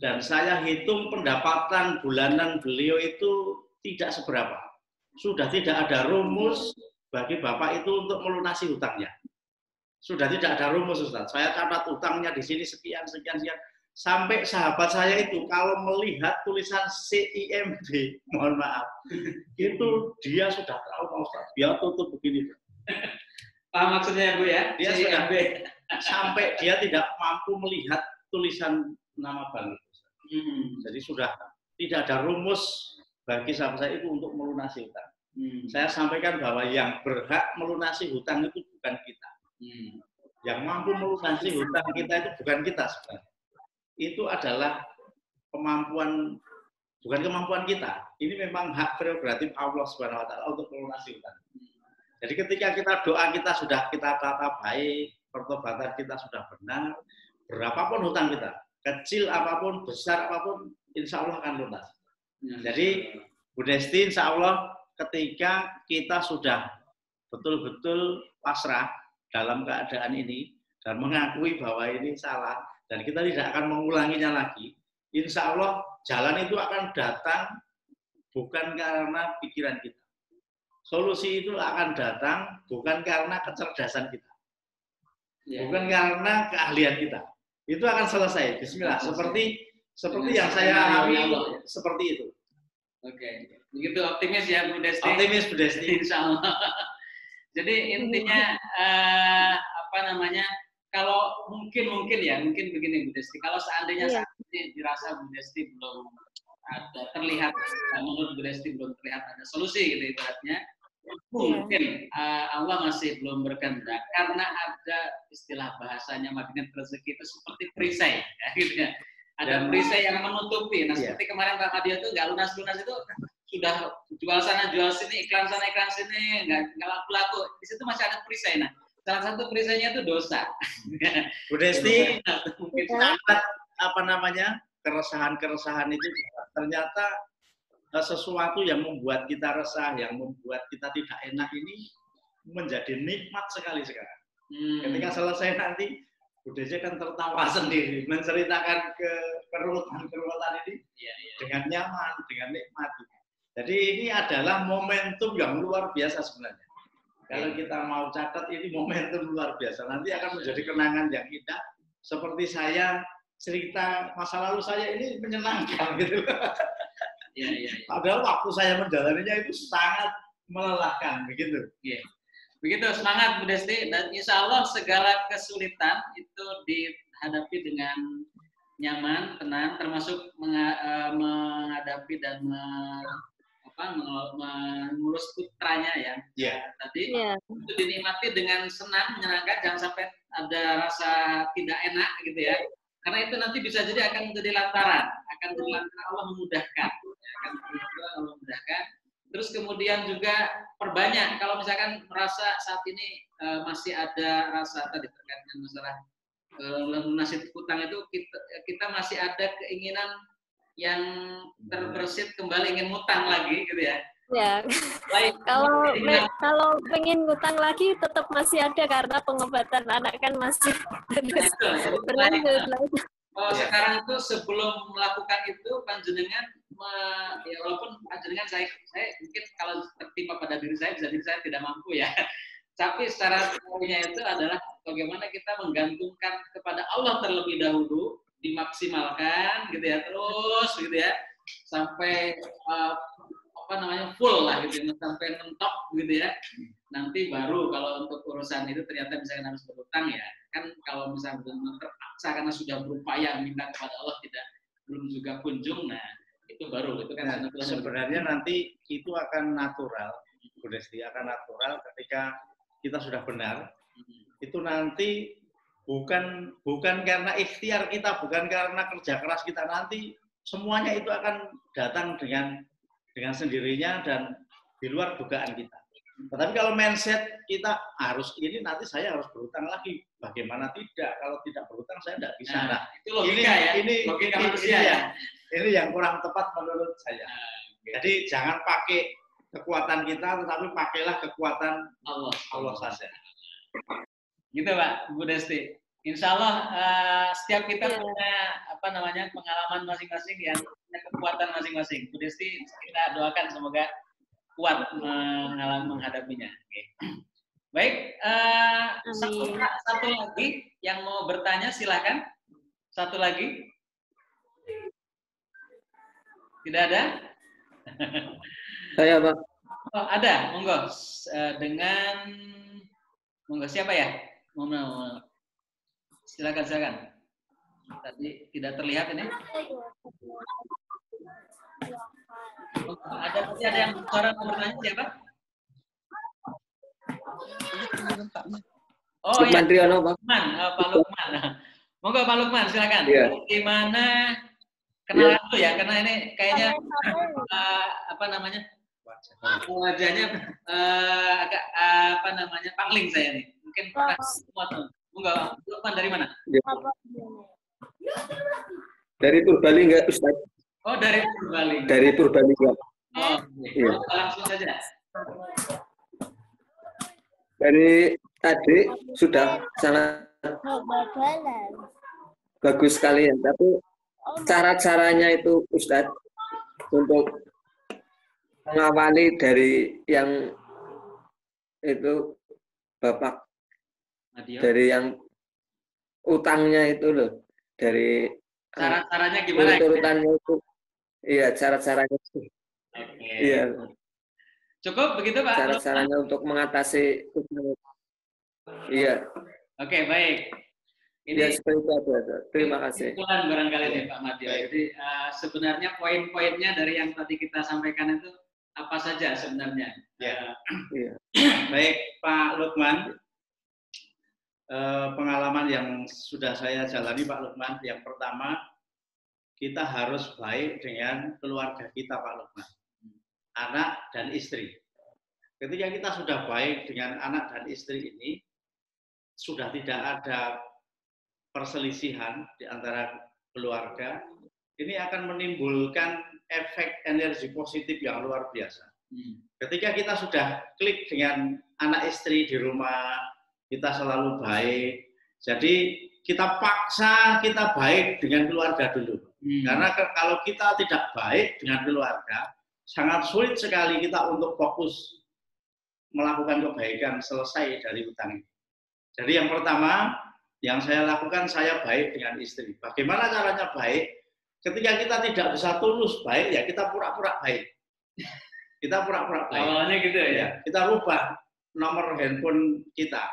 dan saya hitung pendapatan bulanan beliau itu tidak seberapa. Sudah tidak ada rumus bagi Bapak itu untuk melunasi hutangnya. Sudah tidak ada rumus, Ustaz. Saya catat hutangnya di sini sekian. Sampai sahabat saya itu kalau melihat tulisan CIMB, mohon maaf, itu dia sudah tahu, Ustaz. Dia tutup begini. Paham maksudnya Bu ya? Dia sudah sampai dia tidak mampu melihat tulisan nama bank. Jadi sudah tidak ada rumus bagi sahabat saya itu untuk melunasi hutang. Saya sampaikan bahwa yang berhak melunasi hutang itu bukan kita. Yang mampu melunasi hutang kita itu bukan kita sebenarnya. Itu adalah kemampuan, bukan kemampuan kita. Ini memang hak prerogatif Allah Subhanahu wa taala untuk melunasi hutang. Jadi ketika kita doa kita sudah kita tata baik, pertobatan kita sudah benar, berapapun hutang kita, kecil apapun, besar apapun, insya Allah akan lunas. Jadi Bu Desti, insya Allah ketika kita sudah betul-betul pasrah dalam keadaan ini dan mengakui bahwa ini salah dan kita tidak akan mengulanginya lagi, insya Allah jalan itu akan datang bukan karena pikiran kita. Solusi itu akan datang bukan karena kecerdasan kita, bukan karena keahlian kita. Itu akan selesai. Bismillah. Seperti yang saya alami seperti itu. Oke, begitu optimis ya Bu Desti. Optimis Bu Desti. Insya Allah. Jadi intinya kalau mungkin begini Bu Desti. Kalau seandainya saat ini dirasa Bu Desti belum ada terlihat, menurut Bu Desti belum terlihat ada solusi gitu ibaratnya. Mungkin Allah masih belum berkehendak karena ada istilah bahasanya magnet rezeki itu seperti perisai, ya, gitu ya. Ada perisai yang menutupi. Nah, seperti kemarin Pak Madia itu nggak lunas-lunas itu sudah jual sana jual sini, iklan sana iklan sini, nggak laku-laku. Di situ masih ada perisai. Nah, salah satu perisainya itu dosa. Bu Desti, mungkin sangat keresahan itu ternyata sesuatu yang membuat kita resah, yang membuat kita tidak enak ini menjadi nikmat sekali sekarang. Ketika selesai nanti, Bu Desi kan tertawa sendiri, menceritakan keruwetan ini dengan nyaman, dengan nikmat. Jadi ini adalah momentum yang luar biasa sebenarnya. Kalau kita mau catat, ini momentum luar biasa. Nanti akan menjadi kenangan yang indah. Seperti saya cerita masa lalu saya ini menyenangkan gitu. Padahal waktu saya menjalaninya itu sangat melelahkan, begitu. Begitu, semangat Bu Desti, dan insya Allah segala kesulitan itu dihadapi dengan nyaman, tenang, termasuk menghadapi dan mengurus putranya ya. Tadi itu dinikmati dengan senang, menyenangkan, jangan sampai ada rasa tidak enak gitu ya. Karena itu nanti bisa jadi akan menjadi lantaran, Allah memudahkan. Allah memudahkan. Terus kemudian juga perbanyak. Kalau misalkan merasa saat ini masih ada rasa tadi terkait dengan masalah lunasi hutang itu, kita masih ada keinginan yang terbersit kembali ingin ngutang lagi gitu ya. Ya, kalau pengen ngutang lagi tetap masih ada karena pengobatan anak kan masih berlanjut. Sekarang itu sebelum melakukan itu panjenengan ya walaupun panjenengan saya mungkin kalau tertimpa pada diri saya bisa jadi saya tidak mampu ya. Tapi secara teorinya itu adalah bagaimana kita menggantungkan kepada Allah terlebih dahulu, dimaksimalkan gitu ya, terus gitu ya sampai full lah gitu, sampai mentok gitu ya. Nanti baru kalau untuk urusan itu ternyata misalkan harus berutang ya, kan kalau misalnya benar-benar terpaksa karena sudah berupaya minta kepada Allah belum juga kunjung, nah itu baru itu kan sebenarnya nanti itu akan natural, Bu Desti, akan natural ketika kita sudah benar. Itu nanti bukan karena ikhtiar kita, bukan karena kerja keras kita, nanti semuanya itu akan datang dengan sendirinya dan di luar dugaan kita. Tetapi kalau mindset kita harus ini, nanti saya harus berutang lagi. Bagaimana tidak? Kalau tidak berutang saya tidak bisa. Nah, itu logika logika manusia ya. Ini yang kurang tepat menurut saya. Jadi jangan pakai kekuatan kita, tetapi pakailah kekuatan Allah saja. Gitu Pak, Bu Desti. Insya Allah setiap kita punya pengalaman masing-masing yang punya kekuatan masing-masing. Bu Desti, kita doakan semoga kuat menghadapinya. Baik, satu lagi yang mau bertanya silakan. Satu lagi. Tidak ada? Saya Pak. Oh, ada, monggo. Monggo siapa ya? Silakan. Tadi tidak terlihat ini. Ada yang suara mau bertanya siapa? Oh ya, Lukman Triono, Pak. Pak Lukman. Monggo Pak Lukman, silakan. Iya. Gimana kenalan dulu ya, karena ini kayaknya apa namanya wajahnya agak apa namanya pangling saya nih. Mungkin pernah semua tuh. Monggo Lukman dari mana? Dari Purbalingga, Ustaz. Oh dari Purbalingga. Dari Purbalingga. Oh, iya. Langsung saja. Dari tadi sudah sangat bagus sekali ya, tapi cara-caranya itu Ustadz untuk mengawali dari yang itu Bapak Madio. dari yang utangnya itu loh, dari cara-caranya gimana? Urutannya itu, iya cara-caranya. Oke. Iya. Cukup begitu Pak? Cara-caranya untuk mengatasi. Iya. Oke, baik. Ini ya, seperti itu aja. Terima kasih. Kesimpulan barangkali nih Pak Madio. Jadi sebenarnya poin-poinnya dari yang tadi kita sampaikan itu apa saja sebenarnya? Ya. Iya. Baik Pak Lukman, pengalaman yang sudah saya jalani Pak Lukman, yang pertama kita harus baik dengan keluarga kita Pak Lukman, anak dan istri. Ketika kita sudah baik dengan anak dan istri ini, sudah tidak ada perselisihan di antara keluarga, ini akan menimbulkan efek energi positif yang luar biasa. Ketika kita sudah klik dengan anak istri di rumah, kita selalu baik, jadi kita paksa kita baik dengan keluarga dulu. Karena kalau kita tidak baik dengan keluarga, sangat sulit sekali kita untuk fokus melakukan kebaikan selesai dari hutang ini. Jadi yang pertama, yang saya lakukan, saya baik dengan istri. Bagaimana caranya baik? Ketika kita tidak bisa tulus baik, ya kita pura-pura baik. Kita pura-pura baik. Awalnya gitu ya? Kita rubah nomor handphone kita.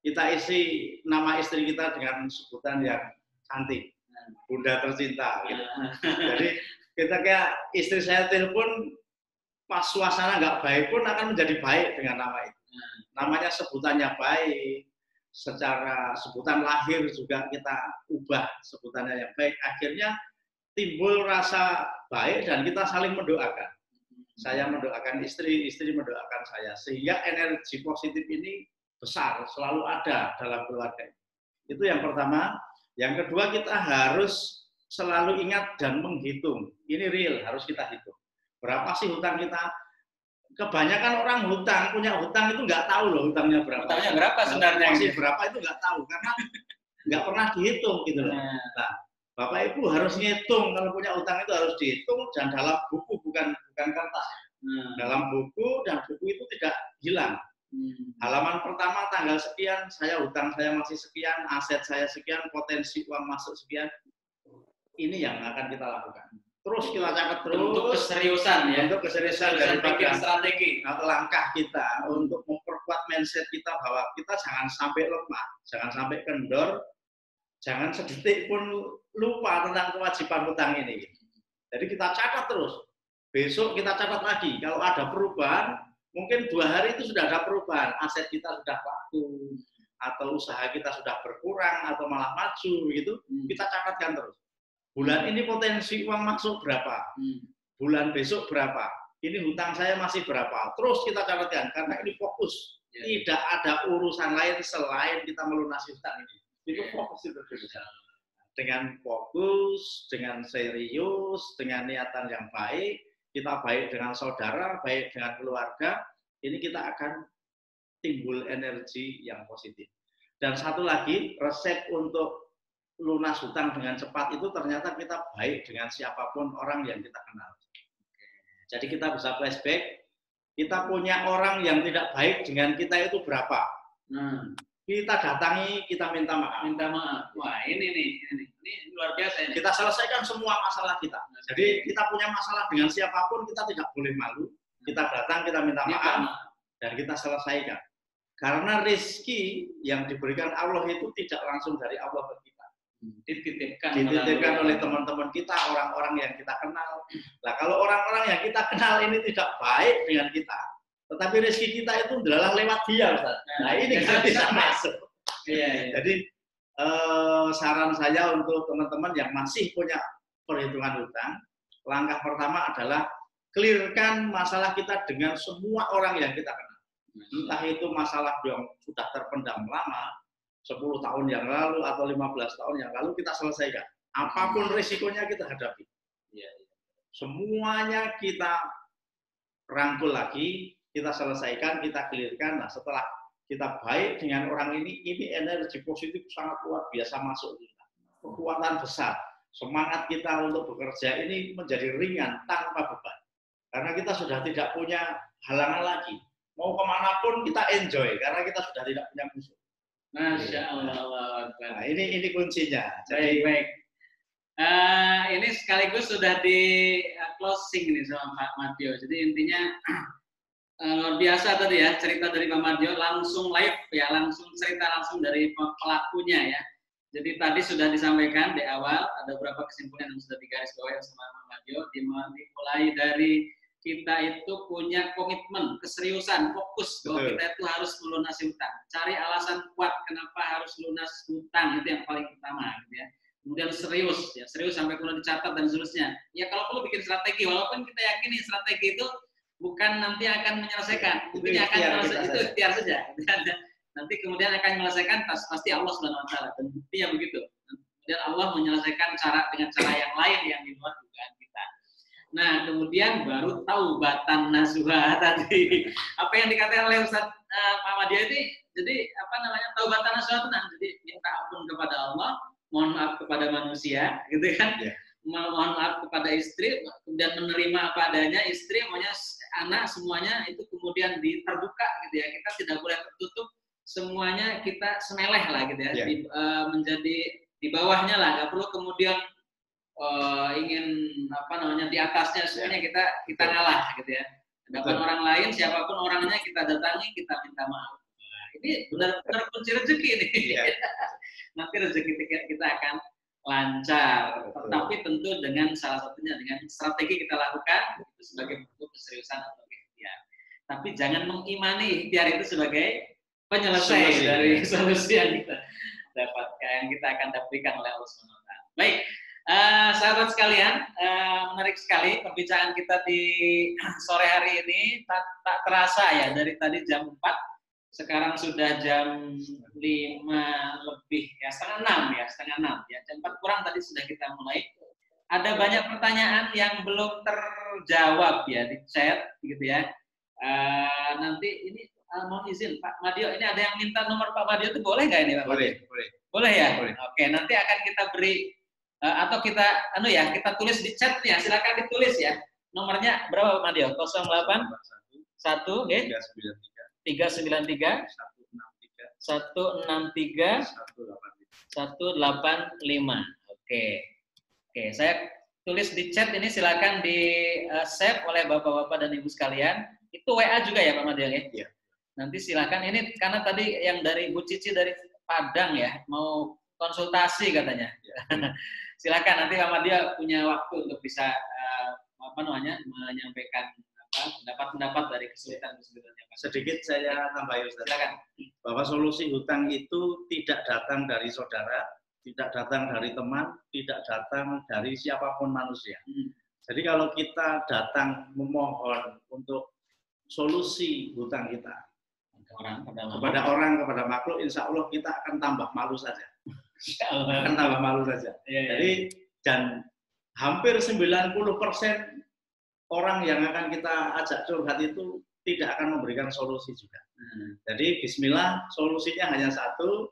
Kita isi nama istri kita dengan sebutan yang cantik. Bunda tercinta. Gitu. Jadi ketika istri saya telepon, pas suasana nggak baik pun akan menjadi baik dengan nama itu. Namanya sebutannya baik. Secara sebutan lahir juga kita ubah sebutannya yang baik. Akhirnya timbul rasa baik dan kita saling mendoakan. Saya mendoakan istri, istri mendoakan saya. Sehingga energi positif ini besar, selalu ada dalam keluarga. Itu yang pertama. Yang kedua, kita harus selalu ingat dan menghitung. Ini real, harus kita hitung. Berapa sih hutang kita? Kebanyakan orang punya hutang itu nggak tahu loh hutangnya berapa. Hutangnya berapa sebenarnya? Masih berapa itu nggak tahu karena nggak pernah dihitung gitu loh. Nah, Bapak Ibu harus ngitung, kalau punya hutang itu harus dihitung dan dalam buku, bukan kertas. Dalam buku, dan buku itu tidak hilang. Halaman pertama tanggal sekian, hutang saya masih sekian, aset saya sekian, potensi uang masuk sekian. Ini yang akan kita lakukan. Terus kita catat terus. Untuk keseriusan ya. Untuk keseriusan daripada strategi. Langkah kita untuk memperkuat mindset kita bahwa kita jangan sampai lemah, jangan sampai kendor, jangan sedetik pun lupa tentang kewajiban hutang ini. Jadi kita catat terus. Besok kita catat lagi. Kalau ada perubahan, mungkin 2 hari itu sudah ada perubahan. Aset kita sudah laku, atau usaha kita sudah berkurang, atau malah maju, gitu. Kita catatkan terus. Bulan ini potensi uang masuk berapa? Bulan besok berapa? Ini hutang saya masih berapa? Terus kita catatkan, karena ini fokus. Tidak ada urusan lain selain kita melunasi hutang ini. Itu fokus itu. Dengan fokus, dengan serius, dengan niatan yang baik, kita baik dengan saudara, baik dengan keluarga, ini kita akan timbul energi yang positif. Dan satu lagi, resep untuk lunas hutang dengan cepat itu ternyata kita baik dengan siapapun orang yang kita kenal. Jadi kita bisa flashback, kita punya orang yang tidak baik dengan kita itu berapa. Kita datangi, kita minta maaf. Wah, ini luar biasa ini. Kita selesaikan semua masalah kita. Jadi kita punya masalah dengan siapapun, kita tidak boleh malu. Kita datang, kita minta maaf, dan kita selesaikan. Karena rezeki yang diberikan Allah itu tidak langsung dari Allah ke kita. Dititipkan oleh teman-teman kita, orang-orang yang kita kenal. Nah, kalau orang-orang yang kita kenal ini tidak baik dengan kita, tetapi rezeki kita itu adalah lewat dia, Ustaz. Nah, ini nggak bisa masuk. Iya. Jadi saran saya untuk teman-teman yang masih punya perhitungan hutang, langkah pertama adalah clearkan masalah kita dengan semua orang yang kita kenal. Entah itu masalah yang sudah terpendam lama, 10 tahun yang lalu atau 15 tahun yang lalu, kita selesaikan. Apapun risikonya kita hadapi. Semuanya kita rangkul lagi, kita selesaikan, kita clearkan. Nah, setelah kita baik dengan orang ini energi positif sangat luar biasa masuk kita. Kekuatan besar. Semangat kita untuk bekerja ini menjadi ringan tanpa beban. Karena kita sudah tidak punya halangan lagi. Mau kemanapun kita enjoy, karena kita sudah tidak punya musuh. Masya Allah. Nah, ini kuncinya. Jadi, baik. Ini sekaligus sudah di closing nih sama Pak Madyo. Jadi intinya luar biasa tadi ya cerita dari Pak Madyo, langsung live ya, langsung cerita langsung dari pelakunya ya. Jadi tadi sudah disampaikan di awal ada beberapa kesimpulan yang sudah digarisbawahi sama Pak Madyo, dimulai dari kita itu punya komitmen, keseriusan, fokus bahwa kita itu harus melunasi hutang. Cari alasan kuat kenapa harus lunas hutang, itu yang paling utama gitu ya. Kemudian serius sampai kemudian dicatat dan seterusnya. Ya kalau perlu bikin strategi, walaupun kita yakini strategi itu bukan nanti akan menyelesaikan, mungkin akan menyelesaikan itu ikhtiar saja. Nanti kemudian akan menyelesaikan pasti Allah Subhanahu Wa Taala, dan buktinya begitu. Kemudian Allah menyelesaikan dengan cara yang lain yang di luar dugaan kita. Nah kemudian baru taubatan nasuha tadi. Apa yang dikatakan oleh Ustaz Muhammadiyah ini, jadi apa namanya taubatan nasuha itu, jadi minta ampun kepada Allah, mohon maaf kepada manusia, gitu kan? Yeah. Mohon maaf kepada istri, kemudian menerima apa adanya istri, maunya anak, semuanya itu kemudian terbuka, gitu ya. Kita tidak boleh tertutup, semuanya kita semeleh lah, gitu ya. Yeah. Menjadi di bawahnya lah, nggak perlu kemudian ingin apa namanya di atasnya, semuanya kita ngalah, gitu ya. Hadapan orang lain, siapapun orangnya kita datangi, kita minta maaf. Nah, ini benar-benar kunci rezeki ini. Yeah. Nanti rezeki kita akan lancar, tetapi tentu dengan salah satunya dengan strategi kita lakukan itu sebagai bentuk keseriusan atau ikhtiar. Tapi jangan mengimani ikhtiar itu sebagai penyelesai dari solusi yang kita dapatkan, yang kita akan dapatkan oleh Allah SWT. Baik, sahabat sekalian, menarik sekali perbincangan kita di sore hari ini. Tak terasa ya, dari tadi jam 4. Sekarang sudah jam 5 lebih, ya setengah 6 ya, jam 4 kurang tadi sudah kita mulai. Ada banyak pertanyaan yang belum terjawab ya di chat, gitu ya. Nanti ini mohon izin Pak Madyo, ini ada yang minta nomor Pak Madyo itu boleh nggak ini Pak Madyo? Boleh ya? Boleh. Oke, nanti akan kita beri atau kita kita tulis di chat ya, silakan ditulis ya. Nomornya berapa Pak Madyo? 08 1 393 163 185. Oke, saya tulis di chat ini, silakan di save oleh bapak-bapak dan ibu sekalian. Itu WA juga ya Pak Madyo ya? Iya. Nanti silakan, ini karena tadi yang dari Bu Cici dari Padang ya, mau konsultasi katanya. Ya. Silakan, nanti Pak Madyo punya waktu untuk bisa menyampaikan pendapat-pendapat dari kesulitan-kesulitannya. Sedikit saya tambahin Ustaz. Silakan. Bahwa solusi hutang itu tidak datang dari saudara, tidak datang dari teman, tidak datang dari siapapun manusia. Jadi kalau kita datang memohon untuk solusi hutang kita kepada orang, kepada makhluk, insya Allah kita akan tambah malu saja. Akan tambah malu saja. Jadi dan hampir 90% orang yang akan kita ajak curhat itu tidak akan memberikan solusi juga. Jadi bismillah, solusinya hanya satu,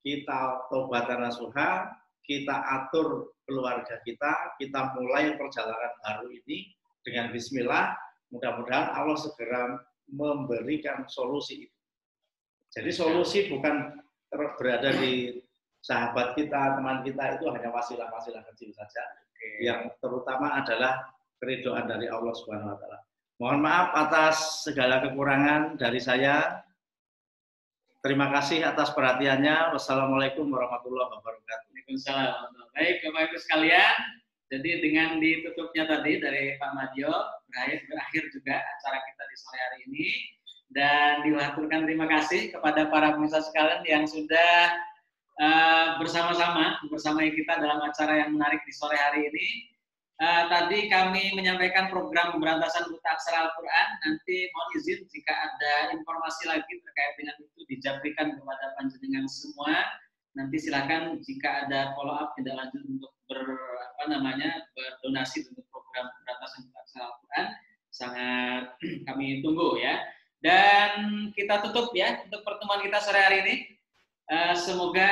kita taubatan nasuha, kita atur keluarga kita mulai perjalanan baru ini dengan bismillah, mudah-mudahan Allah segera memberikan solusi itu. Jadi solusi bukan berada di sahabat kita, teman kita, itu hanya wasilah-wasilah kecil saja. Yang terutama adalah keridhaan dari Allah Subhanahu Wa Taala. Mohon maaf atas segala kekurangan dari saya. Terima kasih atas perhatiannya. Wassalamualaikum warahmatullahi wabarakatuh. Waalaikumsalam. Baik, Bapak Ibu sekalian. Jadi dengan ditutupnya tadi dari Pak Madyo, berakhir juga acara kita di sore hari ini. dan dihaturkan terima kasih kepada para pemirsa sekalian yang sudah bersama-sama kita dalam acara yang menarik di sore hari ini. Tadi kami menyampaikan program pemberantasan buta aksara Al-Quran. Nanti mohon izin jika ada informasi lagi terkait dengan itu dijabrikan kepada panjenengan semua. Nanti silakan jika ada follow up tidak lanjut untuk berdonasi untuk program pemberantasan buta aksara Al-Quran. Sangat kami tunggu ya. Dan kita tutup ya untuk pertemuan kita sore hari ini. Semoga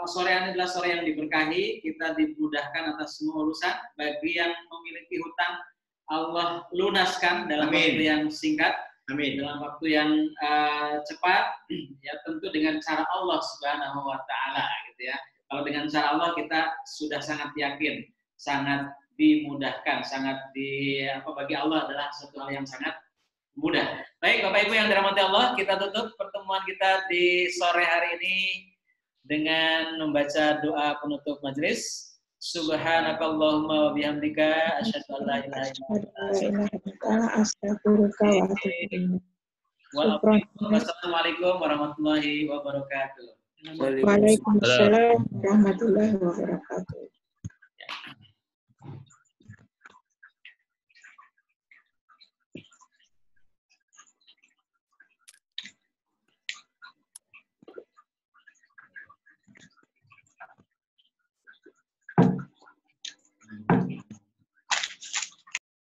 sore ini adalah sore yang diberkahi, kita dimudahkan atas semua urusan. Bagi yang memiliki hutang, Allah lunaskan dalam waktu yang singkat, dalam waktu yang cepat, ya tentu dengan cara Allah Subhanahu Wa Taala, gitu ya. Kalau dengan cara Allah kita sudah sangat yakin, sangat dimudahkan, bagi Allah adalah satu hal yang sangat mudah. Baik, Bapak Ibu yang dirahmati Allah, kita tutup pertemuan kita di sore hari ini dengan membaca doa penutup majelis. Subhanakallahumma wa bihamdika asyhadu an la ilaha illa anta astaghfiruka wa atubu ilaik. Wassalamualaikum warahmatullahi wabarakatuh. Waalaikumsalam warahmatullahi wabarakatuh.